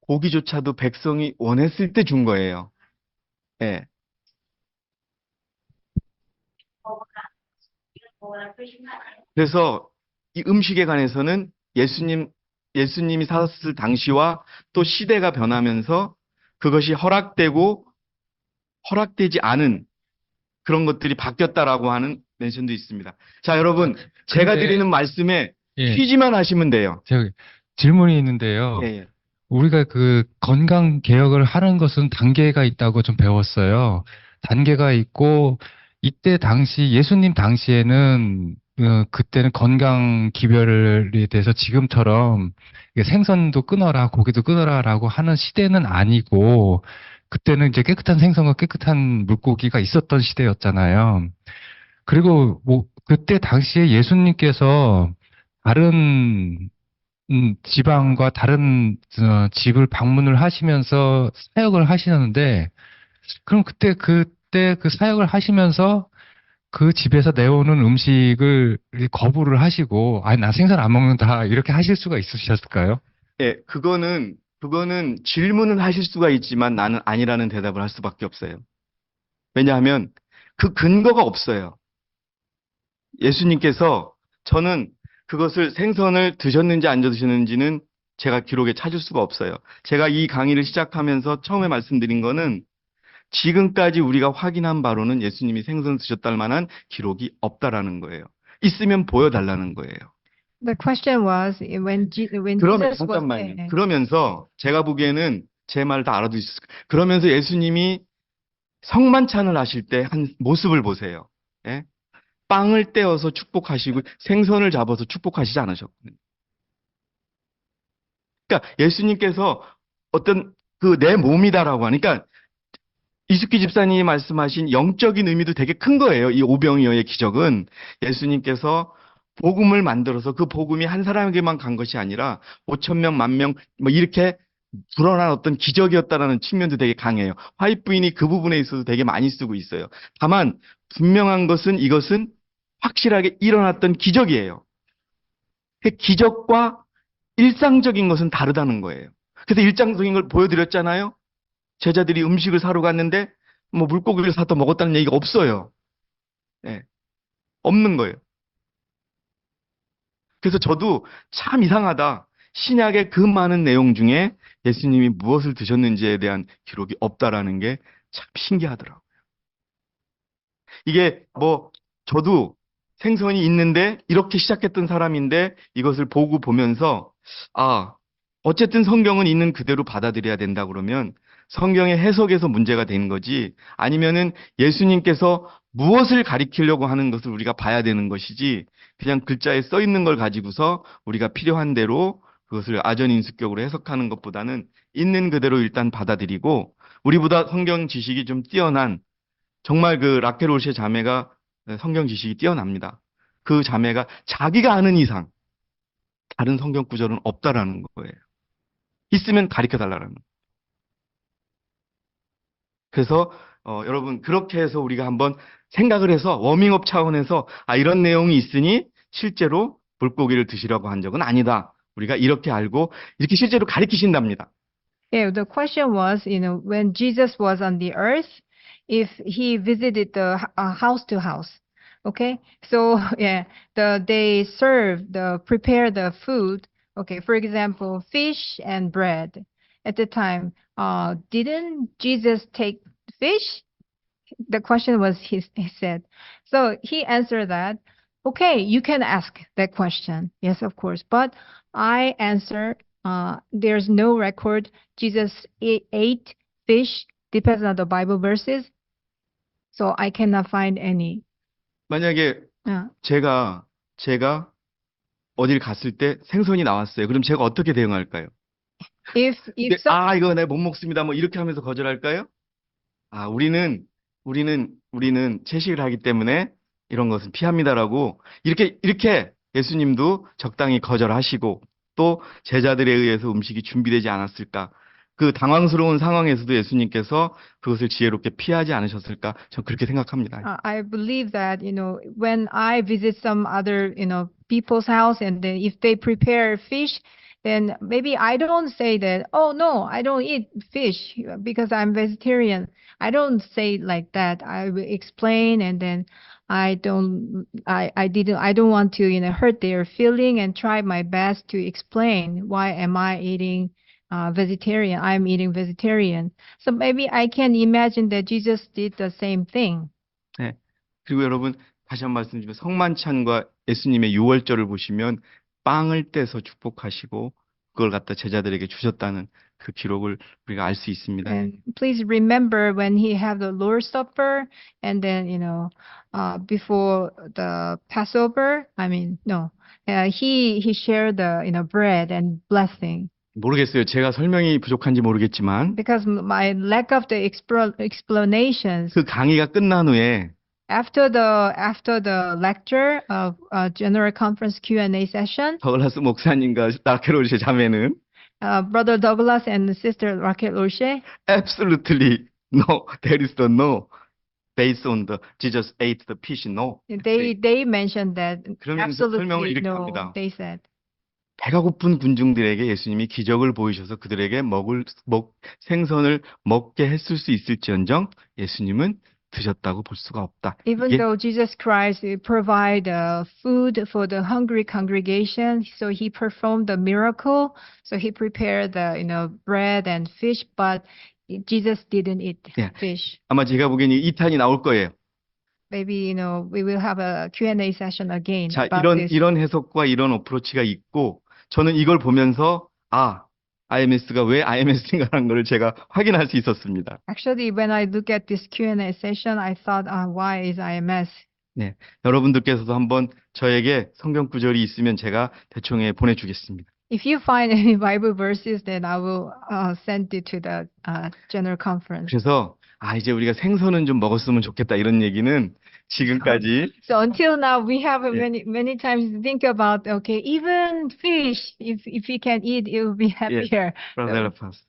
고기조차도 백성이 원했을 때 준 거예요. 예. 그래서 이 음식에 관해서는 예수님이 사셨을 당시와 또 시대가 변하면서 그것이 허락되지 않은 그런 것들이 바뀌었다라고 하는 멘션도 있습니다. 자, 여러분, 제가 근데- 드리는 말씀에 예, 퀴즈만 하시면 돼요. 제가 질문이 있는데요. 예, 예. 우리가 그 건강 개혁을 하는 것은 단계가 있다고 좀 배웠어요. 단계가 있고 이때 당시 예수님 당시에는 그때는 건강 기별에 대해서 지금처럼 이게 생선도 끊어라, 고기도 끊어라라고 하는 시대는 아니고 그때는 이제 깨끗한 생선과 깨끗한 물고기가 있었던 시대였잖아요. 그리고 뭐 그때 당시에 예수님께서 다른 지방과 다른 집을 방문을 하시면서 사역을 하시는데 그럼 그때 그 사역을 하시면서 그 집에서 내오는 음식을 거부를 하시고 아니 나 생선 안 먹는다 이렇게 하실 수가 있으셨을까요? 예, 그거는 질문을 하실 수가 있지만 나는 아니라는 대답을 할 수밖에 없어요. 왜냐하면 그 근거가 없어요. 예수님께서 저는 그것을 생선을 드셨는지 안 드셨는지는 제가 기록에 찾을 수가 없어요. 제가 이 강의를 시작하면서 처음에 말씀드린 거는 지금까지 우리가 확인한 바로는 예수님이 생선을 드셨다는 만한 기록이 없다라는 거예요. 있으면 보여달라는 거예요. The question was when 그러면 Jesus was 잠깐만요. 그러면서 제가 보기에는 제 말 다 알아두셨을 거예요. 그러면서 예수님이 성만찬을 하실 때 한 모습을 보세요. 예? 빵을 떼어서 축복하시고 생선을 잡아서 축복하시지 않으셨거든요. 그러니까 예수님께서 어떤 그 내 몸이다라고 하니까 이숙기 집사님이 말씀하신 영적인 의미도 되게 큰 거예요. 이 오병이어의 기적은 예수님께서 복음을 만들어서 그 복음이 한 사람에게만 간 것이 아니라 5천 명, 만 명, 뭐 이렇게 불어난 어떤 기적이었다라는 측면도 되게 강해요. 화이트 부인이 그 부분에 있어서 되게 많이 쓰고 있어요. 다만 분명한 것은 이것은 확실하게 일어났던 기적이에요. 그 기적과 일상적인 것은 다르다는 거예요. 그래서 일상적인 걸 보여드렸잖아요. 제자들이 음식을 사러 갔는데 뭐 물고기를 사다 먹었다는 얘기가 없어요. 예, 없는 거예요. 그래서 저도 참 이상하다. 신약의 그 많은 내용 중에 예수님이 무엇을 드셨는지에 대한 기록이 없다라는 게 참 신기하더라고요. 이게 뭐 저도 생선이 있는데 이렇게 시작했던 사람인데 이것을 보고 보면서 아, 어쨌든 성경은 있는 그대로 받아들여야 된다 그러면 성경의 해석에서 문제가 되는 거지 아니면은 예수님께서 무엇을 가리키려고 하는 것을 우리가 봐야 되는 것이지 그냥 글자에 써 있는 걸 가지고서 우리가 필요한 대로 그것을 아전인수격으로 해석하는 것보다는 있는 그대로 일단 받아들이고 우리보다 성경 지식이 좀 뛰어난 정말 그 라켈 올시의 자매가 성경 지식이 뛰어납니다. 그 자매가 자기가 아는 이상 다른 성경 구절은 없다라는 거예요. 있으면 가르쳐 달라는 거예요. 그래서 여러분 그렇게 해서 우리가 한번 생각을 해서 워밍업 차원에서 아 이런 내용이 있으니 실제로 물고기를 드시라고 한 적은 아니다. 우리가 이렇게 알고 이렇게 실제로 가르치신답니다. Yeah, the question was, when Jesus was on the earth, if he visited the house to house. Okay, so yeah, they prepare the food. Okay, for example, fish and bread. At the time, didn't Jesus take fish? The question was he said. So he answered that, okay, you can ask that question. Yes, of course. But I answer, there's no record Jesus ate fish, depends on the Bible verses. So I cannot find any. 만약에 Uh, 제가 어딜 갔을 때 생선이 나왔어요. 그럼 제가 어떻게 대응할까요? if some, 이거 내가 못 먹습니다. 뭐 이렇게 하면서 거절할까요? 아, 우리는 채식을 하기 때문에 이런 것은 피합니다라고 이렇게 예수님도 적당히 거절하시고 또 제자들에 의해서 음식이 준비되지 않았을까? 그 당황스러운 상황에서도 예수님께서 그것을 지혜롭게 피하지 않으셨을까? 전 그렇게 생각합니다. I believe that, when I visit some other, people's house and then if they prepare fish, then maybe I don't say that, oh no, I don't eat fish because I'm vegetarian. I don't say it like that. I will explain and then I don't want to, hurt their feeling and try my best to explain why am I eating vegetarian. I'm eating vegetarian. So maybe I can imagine that Jesus did the same thing. 네. 그리고 여러분 다시 한 번 말씀드리면 성만찬과 예수님의 유월절을 보시면 빵을 떼서 축복하시고 그걸 갖다 제자들에게 주셨다는 그 기록을 우리가 알 수 있습니다. And please remember when he had the Lord's Supper and then, before the Passover, he shared the, bread and blessing. 모르겠어요. 제가 설명이 부족한지 모르겠지만 Because my lack of the explanations, 그 강의가 끝난 후에 after the lecture of general conference Q&A session, 더글라스 목사님과 라케롤의 자매는 Brother Douglas and Sister Raquel Olshe, absolutely no, there is the no based on the Jesus ate the fish, no. they mentioned that 그러면서 설명을 absolutely 이렇게 no. 합니다. They said, 배가 고픈 군중들에게 예수님이 기적을 보이셔서 그들에게 생선을 먹게 했을 수 있을지언정 예수님은 드셨다고 볼 수가 없다. Even 이게 though Jesus Christ provide food for the hungry congregation, so he performed the miracle, so he prepared the bread and fish, but Jesus didn't eat 예. fish. 아마 제가 보기엔 2탄이 나올 거예요. Maybe we will have a Q&A session again 자, about this. 이런 해석과 이런 어프로치가 있고, 저는 이걸 보면서, IMS가 왜 IMS인가라는 걸 제가 확인할 수 있었습니다. Actually, when I look at this Q&A session, I thought, why is IMS? 네. 여러분들께서도 한번 저에게 성경 구절이 있으면 제가 대충 보내주겠습니다. If you find any Bible verses, then I will send it to the general conference. 그래서, 이제 우리가 생선은 좀 먹었으면 좋겠다, 이런 얘기는 지금까지, So until now, we have Yeah. many times think about, okay, even fish, if we can eat, it will be happier. Brother Pastor.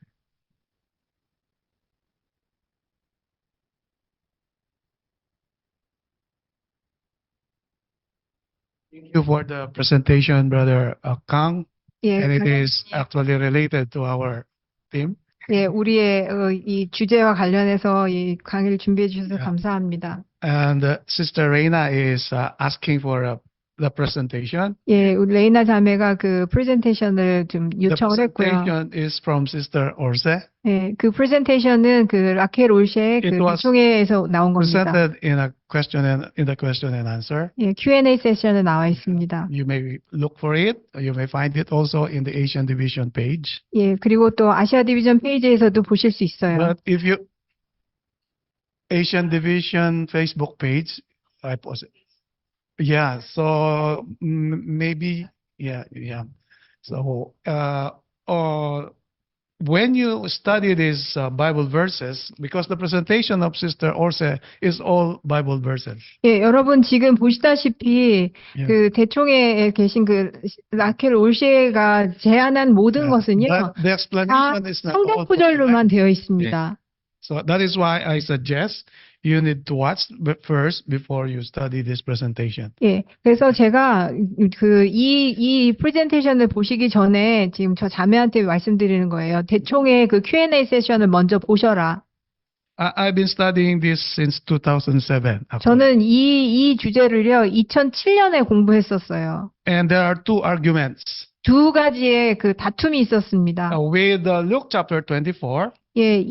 Thank you for the presentation, Brother Kang, 예, and it is actually related to our theme. 예, 우리의 이 주제와 관련해서 이 강의를 준비해 주셔서 Yeah. 감사합니다. And Sister Reina is asking for the presentation. 예, 우리 레이나 자매가 그 프레젠테이션을 좀 The 요청을 했고요. presentation is from Sister Orse, 예, 그 프레젠테이션은 그 라켈 올셰의 그 It was 총회에서 나온 겁니다. presented in the question and answer. 예, Q&A 세션에 나와 있습니다. You may look for it. You may find it also in the Asian Division page. 예, 그리고 또 아시아 디비전 페이지에서도 보실 수 있어요. But if you Asian Division Facebook page, I post it. Yeah, so maybe yeah. So when you study these Bible verses, because the presentation of Sister Orse is all Bible verses. 예, 여러분 지금 보시다시피 Yeah. 그 대총회에 계신 그 라켈 올셰가 제안한 모든 것은요, But the 다 explanation is not all 성경 for 구절로만 tonight. 되어 있습니다. So that is why I suggest you need to watch first before you study this presentation. 예, 그래서 제가 이 프레젠테이션을 보시기 전에 지금 저 자매한테 말씀드리는 거예요. 대총회 그 Q&A 세션을 먼저 보셔라. I've been studying this since 2007. actually. 저는 이 주제를요, 2007년에 공부했었어요. And there are two arguments. 두 가지의 그 다툼이 있었습니다. With Luke chapter 24, 예,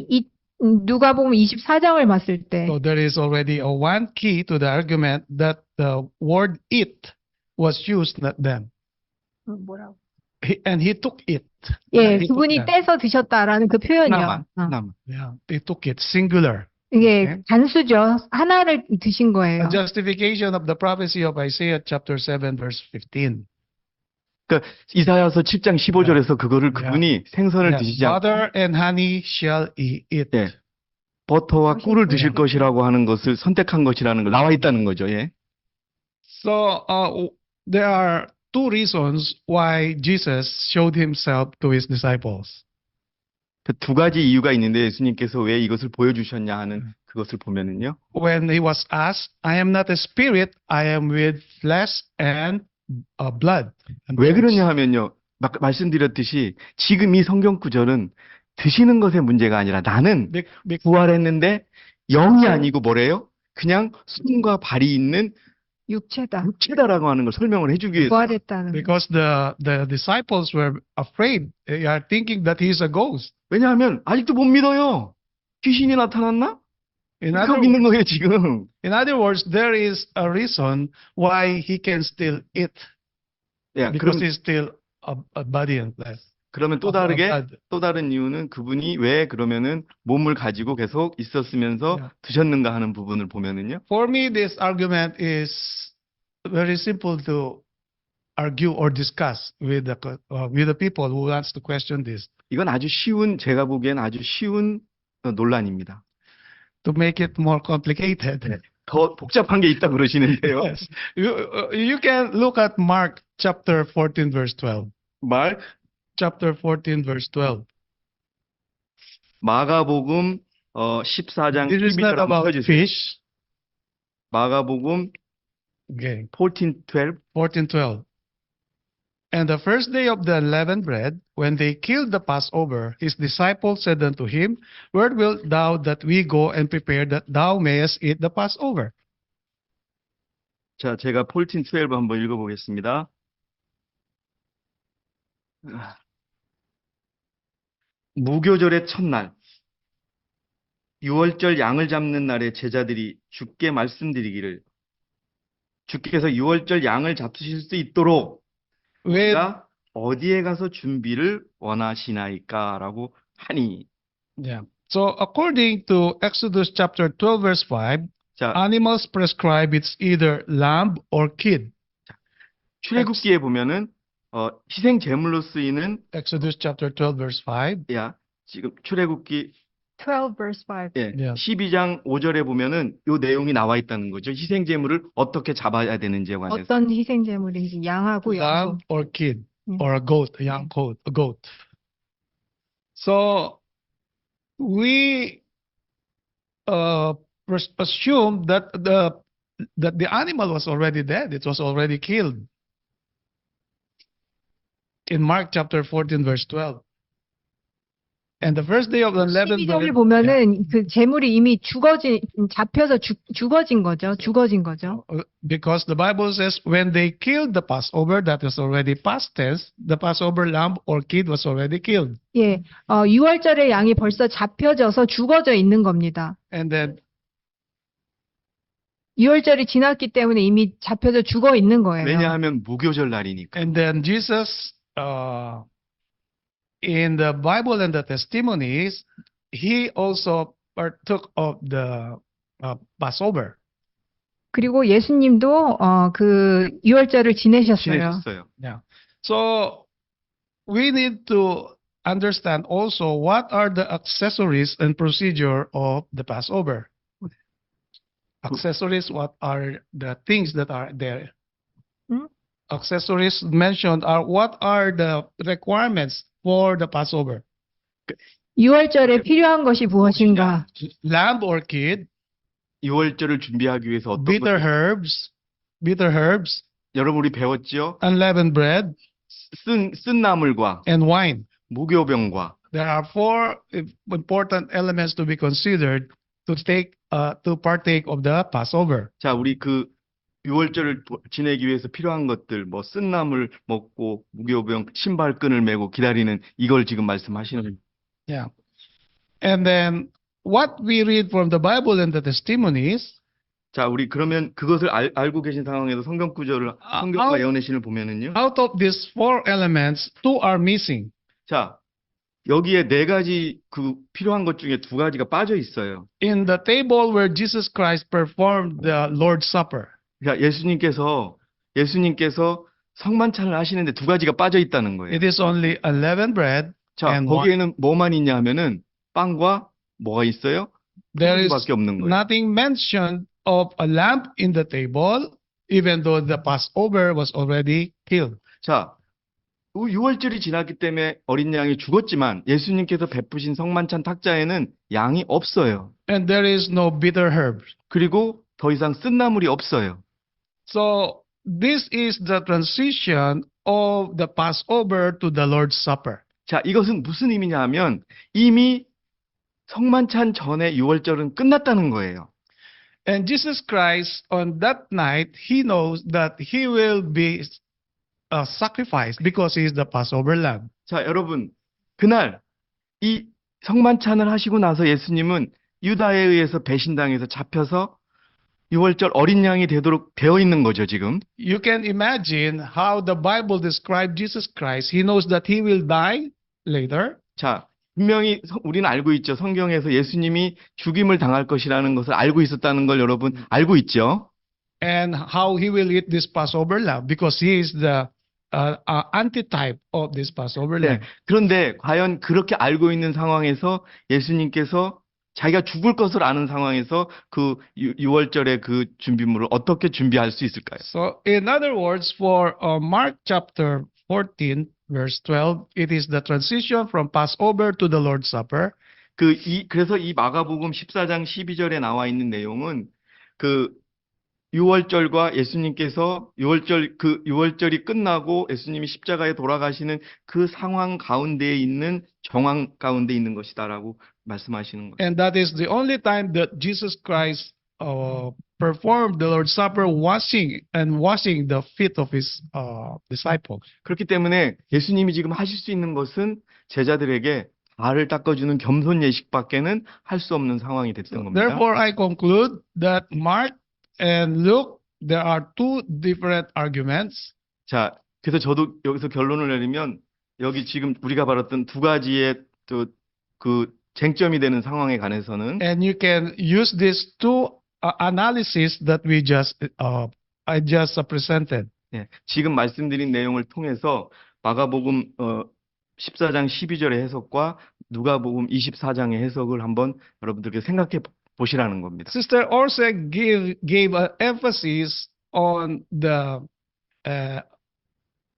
누가복음 24장을 봤을 때, so there is already one key to the argument that the word "it" was used, not them. 뭐라고? And he took it. 예, He took 그분이 that. 떼서 드셨다라는 그 표현이요. 나만. Yeah, he took it, singular. 이게 Okay. 단수죠. 하나를 드신 거예요. A justification of the prophecy of Isaiah chapter 7 verse 15. 이사야서 7장 15절에서 그거를 그분이 생선을 Yeah, 드시지 않고 Butter and honey shall eat it. 예. 버터와 꿀을 드실 것이라고 하는 것을 선택한 것이라는 걸 나와 있다는 거죠. 예. So there are two reasons why Jesus showed himself to his disciples. 그 두 가지 이유가 있는데 예수님께서 왜 이것을 보여주셨냐 하는 그것을 보면은요. When he was asked, I am not a spirit, I am with flesh and blood. and 왜 bones." 그러냐 하면요. 말씀드렸듯이 지금 이 성경 구절은 드시는 것의 문제가 아니라 나는 부활했는데 영이 아니고 뭐래요? 그냥 손과 발이 있는 육체다. 육체다라고 하는 걸 설명을 해주기 위해서. 부활했다는 거. Because the disciples were afraid. They are thinking that he is a ghost. 왜냐하면 아직도 못 믿어요. 귀신이 나타났나? In 그렇게 other, 믿는 거예요 지금. in other words, there is a reason why he can still eat. 예, Because 그럼, he's still a body and flesh. 그러면 또 A 다르게 blood. 또 다른 이유는 그분이 왜 그러면은 몸을 가지고 계속 있었으면서 Yeah. 드셨는가 하는 부분을 보면은요. For me, this argument is very simple to argue or discuss with the people who wants to question this. 이건 아주 쉬운 제가 보기엔 아주 쉬운 논란입니다. To make it more complicated. 더 복잡한 게 있다 그러시는데요. Yes. You can look at Mark chapter 14 verse 12. 말 Chapter 14 verse 12. 마가복음 14장 This is not 12절 한번 about 펴주세요. fish. 마가복음 Okay. 14:12 14:12. And the first day of the unleavened bread, when they killed the Passover, his disciples said unto him, Where wilt thou that we go and prepare that thou mayest eat the Passover? 자, 제가 14:12 한번 읽어보겠습니다. 무교절의 첫날, 유월절 양을 잡는 날에 제자들이 주께 말씀드리기를 주께서 유월절 양을 잡수실 수 있도록 With, 우리가 어디에 가서 준비를 원하시나이까라고 하니. yeah. So according to Exodus chapter 12, verse 5, 자, animals prescribed it's either lamb or kid. 출애굽기에 보면은 희생 제물로 쓰이는 Exodus chapter 12, verse 5. 지금 출애굽기 12 verse 5. 예, 예. 12장 5절에 보면은 요 내용이 나와 있다는 거죠. 희생 제물을 어떻게 잡아야 되는지에 관해서. 어떤 희생 제물인지 양하고 염소. Lamb or kid Mm. or a goat, a young goat, a goat. So we assume that the animal was already dead. It was already killed. In Mark chapter 14, verse 12. And the first day of the unleavened 12절을 bread. 보면은 그 제물이 이미 잡혀서 죽어진 거죠. Because the Bible says when they killed the Passover, that is already past tense, the Passover lamb or kid was already killed. 예, 6월절의 양이 벌써 잡혀져서 죽어져 있는 겁니다. And then 6월절이 지났기 때문에 이미 잡혀져 죽어 있는 거예요. 왜냐하면 무교절 날이니까. And then Jesus, in the Bible and the testimonies, he also partook of the Passover. 그리고 예수님도 그 6월절을 지내셨어요. 지내셨어요. Yeah. So we need to understand also what are the accessories and procedure of the Passover. Accessories, what are the things that are there? Hmm? Accessories mentioned are what are the requirements for the Passover? 6월절에 필요한 것이 무엇인가? Lamb or kid, 유월절을 준비하기 위해서 어떤 bitter 것 herbs, 여러분 우리 배웠죠? unleavened bread, 쓴 나물과 and wine. 무교병과 There are four important elements to be considered to partake of the Passover. 자, 우리 그 유월절을 지내기 위해서 필요한 것들, 뭐 쓴 나물 먹고 무교병 신발끈을 메고 기다리는 이걸 지금 말씀하시는. Yeah. And then what we read from the Bible and the testimonies, 자, 우리 그러면 그것을 알고 계신 상황에서 성경 구절을 성경과 예언의 신을 보면은요. out of these four elements, two are missing. 자, 여기에 네 가지 그 필요한 것 중에 두 가지가 빠져 있어요. In the table where Jesus Christ performed the Lord's Supper, 자, 예수님께서 성만찬을 하시는데 두 가지가 빠져 있다는 거예요. it is only unleavened bread. 자, and 거기에는 뭐만 있냐 하면은 빵과 뭐가 있어요? There is 소금밖에 없는 거예요. nothing mentioned of a lamb in the table, even though the Passover was already killed. 자, 6월절이 지났기 때문에 어린 양이 죽었지만 예수님께서 베푸신 성만찬 탁자에는 양이 없어요. And there is no bitter herbs. 그리고 더 이상 쓴 나물이 없어요. So this is the transition of the Passover to the Lord's Supper. 자, 이것은 무슨 의미냐 하면 이미 성만찬 전에 6월절은 끝났다는 거예요. And Jesus Christ, on that night, he knows that he will be sacrificed because he is the Passover lamb. 자, 여러분, 그날 이 성만찬을 하시고 나서 예수님은 유다에 의해서 배신당해서 잡혀서 6월절 어린 양이 되도록 되어 있는 거죠, 지금. You can imagine how the Bible describes Jesus Christ. He knows that he will die later. 자, 분명히 우리는 알고 있죠. 성경에서 예수님이 죽임을 당할 것이라는 것을 알고 있었다는 걸 여러분 알고 있죠. And how he will eat this Passover lamb because he is the antitype of this Passover 네. lamb. 그런데 과연 그렇게 알고 있는 상황에서 예수님께서 자기가 죽을 것을 아는 상황에서 그 6월절의 그 준비물을 어떻게 준비할 수 있을까요? So, in other words, for Mark chapter 14, verse 12, it is the transition from Passover to the Lord's Supper. 그래서 이 마가복음 14장 12절에 나와 있는 내용은 그 유월절과 예수님께서 유월절이 끝나고 예수님이 십자가에 돌아가시는 그 상황 가운데에 있는 정황 가운데 있는 것이다라고 말씀하시는 거예요. And that is the only time that Jesus Christ performed the Lord's Supper, washing the feet of his disciples. 그렇기 때문에 예수님이 지금 하실 수 있는 것은 제자들에게 발을 닦아주는 겸손 예식밖에는 할 수 없는 상황이 됐던 겁니다. Therefore, I conclude that Mark and Luke, there are two different arguments. 자, 그래서 저도 여기서 결론을 내리면 여기 지금 우리가 봤던 두 가지의 그 쟁점이 되는 상황에 관해서는 And you can use these two analysis that I just presented. 예, 지금 말씀드린 내용을 통해서 마가복음 14장 12절의 해석과 누가복음 24장의 해석을 한번 여러분들께 생각해 보시라는 겁니다. Sister Orse gave an emphasis on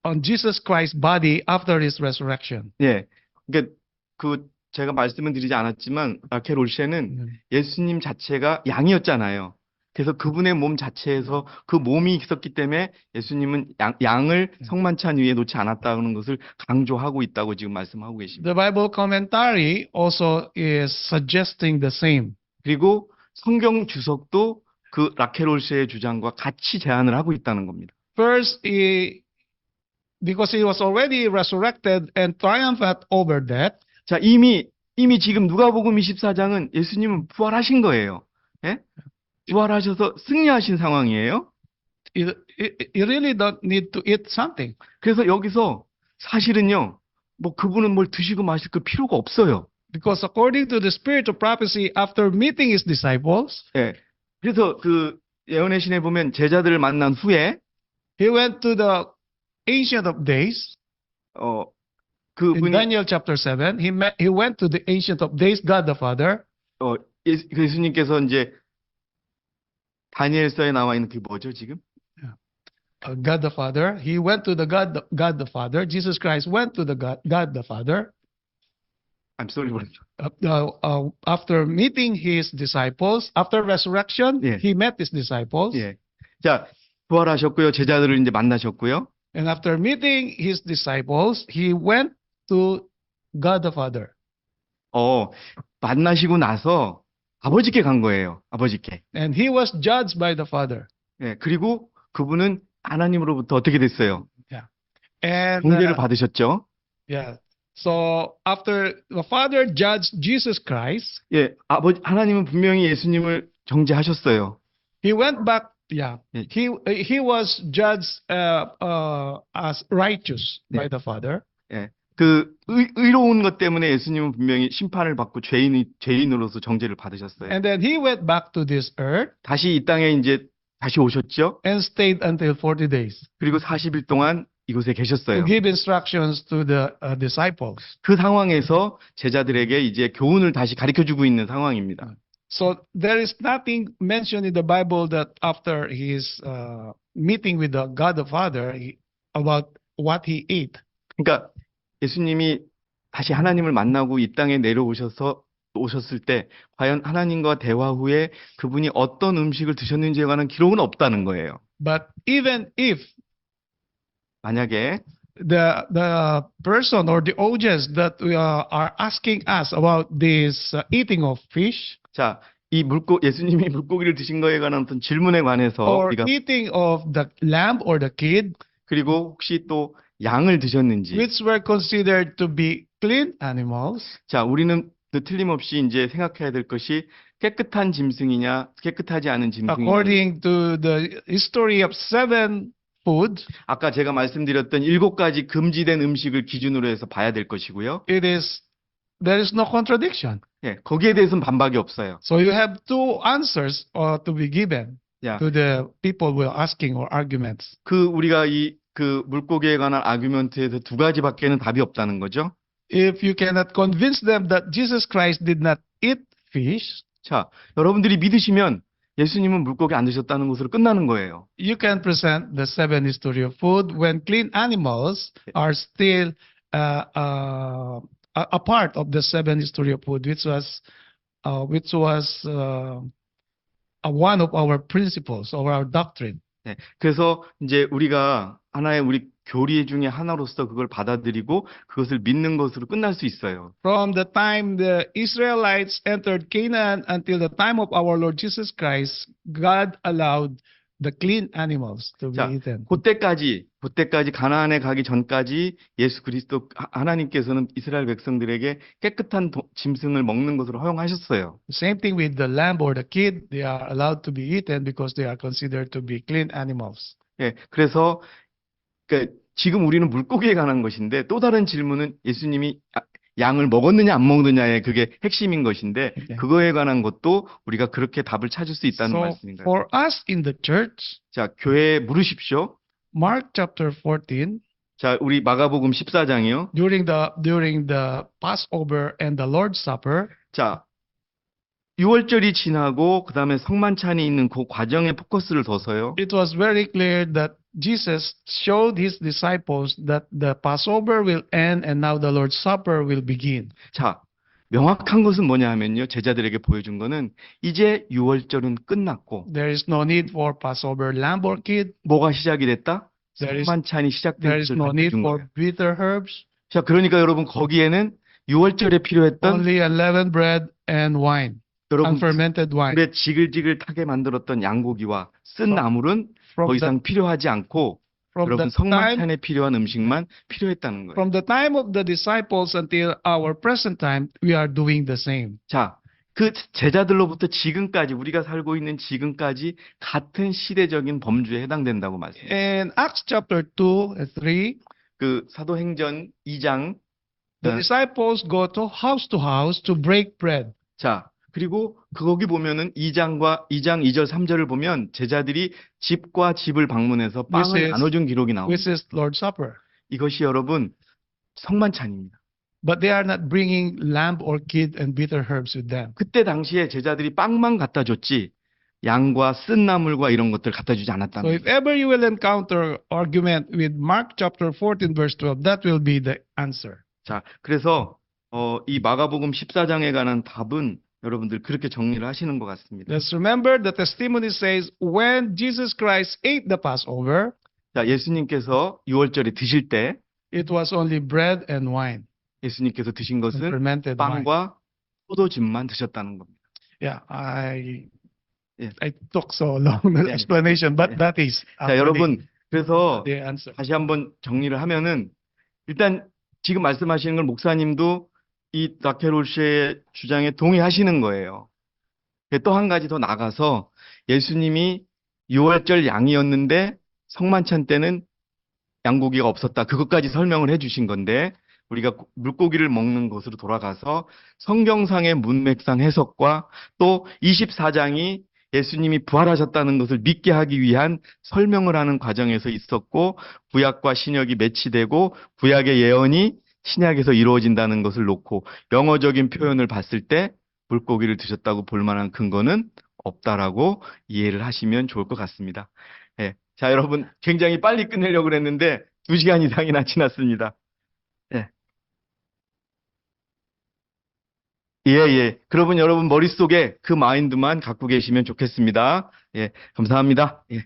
on Jesus Christ's body after his resurrection. 예, 그러니까 제가 말씀은 드리지 않았지만 라켈 올셰는 예수님 자체가 양이었잖아요. 그래서 그분의 몸 자체에서 그 몸이 있었기 때문에 예수님은 양을 성만찬 위에 놓지 않았다는 것을 강조하고 있다고 지금 말씀하고 계십니다. The Bible commentary also is suggesting the same. 그리고 성경 주석도 그 라켈 올셰의 주장과 같이 제안을 하고 있다는 겁니다. First, because he was already resurrected and triumphant over death. 자, 이미 지금 누가복음 24장은 예수님은 부활하신 거예요. 예? 부활하셔서 승리하신 상황이에요. You really don't need to eat something. 그래서 여기서 사실은요, 뭐 그분은 뭘 드시고 마실 그 필요가 없어요. Because according to the spirit of prophecy, after meeting his disciples, 예. 그래서 그 예언의 신에 보면 제자들을 만난 후에 he went to the Ancient of Days. In 그분이 Daniel chapter 7, he went to the Ancient of Days, God the Father. 예수님께서 이제 다니엘서에 나와 있는 그 뭐죠 지금? God the Father. He went to the God the Father. Jesus Christ went to the God the Father. I'm sorry. After meeting his disciples, after resurrection, 예. he met his disciples. 예. 자, 부활하셨고요. 제자들을 이제 만나셨고요. And after meeting his disciples, he went to God the Father. 만나시고 나서 아버지께 간 거예요. 아버지께. And he was judged by the Father. 예. 그리고 그분은 하나님으로부터 어떻게 됐어요? And 공개를 받으셨죠? yeah. So after the Father judged Jesus Christ, 예. 하나님은 분명히 예수님을 정죄하셨어요. he went back. Yeah, 예. he was judged as righteous by the Father. 예. 그 의로운 것 때문에 예수님은 분명히 심판을 받고 죄인으로서 정죄를 받으셨어요. And then he went back to this earth 다시 이 땅에 이제 다시 오셨죠? and stayed until 40 days 그리고 40일 동안 이곳에 to 계셨어요. give instructions to the disciples. 그 상황에서 제자들에게 이제 교훈을 다시 가르쳐주고 있는 상황입니다. So there is nothing mentioned in the Bible that after his meeting with the God the Father about what he ate. 그러니까 예수님이 다시 하나님을 만나고 이 땅에 오셨을 때 과연 하나님과 대화 후에 그분이 어떤 음식을 드셨는지에 관한 기록은 없다는 거예요. But even if 만약에 the person or the audience that are asking us about this eating of fish 자, 예수님이 물고기를 드신 거에 관한 어떤 질문에 관해서 or 우리가 eating of the lamb or the kid, 그리고 혹시 또 양을 드셨는지 which were considered to be clean animals, 자, 우리는 틀림없이 이제 생각해야 될 것이 깨끗한 짐승이냐, 깨끗하지 않은 짐승이냐. according to the history of 7 food, 아까 제가 말씀드렸던 7가지 금지된 음식을 기준으로 해서 봐야 될 것이고요. there is no contradiction. 예, 거기에 대해서는 반박이 없어요. So you have two answers to be given 야, to the people who are asking or arguments. 우리가 그 물고기에 관한 아규먼트에서 2가지밖에는 답이 없다는 거죠. If you cannot convince them that Jesus Christ did not eat fish, 자, 여러분들이 믿으시면 예수님은 물고기 안 드셨다는 것으로 끝나는 거예요. you can present the 7 history of food when clean animals are still a part of the 7 history of food, which was one of our principles of our doctrine. 네, 그래서 이제 우리가 하나의 우리 교리 중에 하나로서 그걸 받아들이고 그것을 믿는 것으로 끝날 수 있어요. From the time the Israelites entered Canaan until the time of our Lord Jesus Christ, God allowed the clean animals to be 자, eaten. 그때까지 가나안에 가기 전까지 예수 그리스도 하나님께서는 이스라엘 백성들에게 깨끗한 짐승을 먹는 것으로 허용하셨어요. Same thing with the lamb or the kid, they are allowed to be eaten because they are considered to be clean animals. 예, 그래서 그러니까 지금 우리는 물고기에 관한 것인데 또 다른 질문은 예수님이 양을 먹었느냐 안 먹느냐의 그게 핵심인 것인데 Okay. 그거에 관한 것도 우리가 그렇게 답을 찾을 수 있다는 So 말씀인 거예요. for us in the church, 자, 교회에 물으십시오. Mark chapter 14, 자, 우리 마가복음 14장이요. during the Passover and the Lord's Supper, 자, 6월절이 지나고 그다음에 성만찬이 있는 그 과정에 포커스를 둬서요. it was very clear that Jesus showed his disciples that the Passover will end and now the Lord's Supper will begin. 자, 명확한 것은 뭐냐 하면요. 제자들에게 보여준 거는 이제 6월절은 끝났고 There is no need for Passover lamb or kid. 뭐가 시작이 됐다? There is- 성만찬이 시작된 There is 것을 no need 가르쳐준 for 거예요. bitter herbs, 자, 그러니까 여러분 거기에는 6월절에 필요했던 only unleavened bread and wine, 여러분 unfermented wine. 불에 지글지글하게 만들었던 양고기와 쓴 나물은 더 From the, 이상 필요하지 않고 from 여러분 the time 성만찬에 필요한 음식만 필요했다는 거예요. From the time of the disciples until our present time, we are doing the same. 자, 그 제자들로부터 지금까지 우리가 살고 있는 지금까지 같은 시대적인 범주에 해당된다고 말씀해요. In Acts chapter 2 and 3, 그 사도행전 2장 the disciples go to house to break bread. 자, 그리고 거기 보면은 2장 2절 3절을 보면 제자들이 집과 집을 방문해서 빵을 Which is- 나눠준 기록이 나옵니다. Which is Lord's Supper. 이것이 여러분 성만찬입니다. But they are not bringing lamb or kid and bitter herbs with them. 그때 당시에 제자들이 빵만 갖다 줬지 양과 쓴 나물과 이런 것들 갖다 주지 So 않았다는 if 거예요. ever you will encounter argument with Mark chapter 14 verse 12, that will be the answer. 자, 그래서 이 마가복음 14장에 관한 답은 여러분들 그렇게 정리를 하시는 것 같습니다. Let's remember the testimony says, when Jesus Christ ate the Passover, 자, 예수님께서 6월절에 드실 때 it was only bread and wine, 예수님께서 드신 and 것은 fermented wine. 빵과 포도즙만 드셨다는 겁니다. Yeah, Yeah. I took so long an Yeah. explanation, but Yeah. that is 자, actually 여러분 그래서 the answer. 다시 한번 정리를 하면은 일단 지금 말씀하시는 걸 목사님도 이 다케로시의 주장에 동의하시는 거예요. 또 한 가지 더 나가서 예수님이 6월절 양이었는데 성만찬 때는 양고기가 없었다. 그것까지 설명을 해주신 건데 우리가 물고기를 먹는 것으로 돌아가서 성경상의 문맥상 해석과 또 24장이 예수님이 부활하셨다는 것을 믿게 하기 위한 설명을 하는 과정에서 있었고 구약과 신약이 매치되고 구약의 예언이 신약에서 이루어진다는 것을 놓고 영어적인 표현을 봤을 때 물고기를 드셨다고 볼 만한 근거는 없다라고 이해를 하시면 좋을 것 같습니다. 예. 자, 여러분 굉장히 빨리 끝내려고 그랬는데 2시간 이상이나 지났습니다. 예. 예. 그러면 여러분 머릿속에 그 마인드만 갖고 계시면 좋겠습니다. 예. 감사합니다. 예.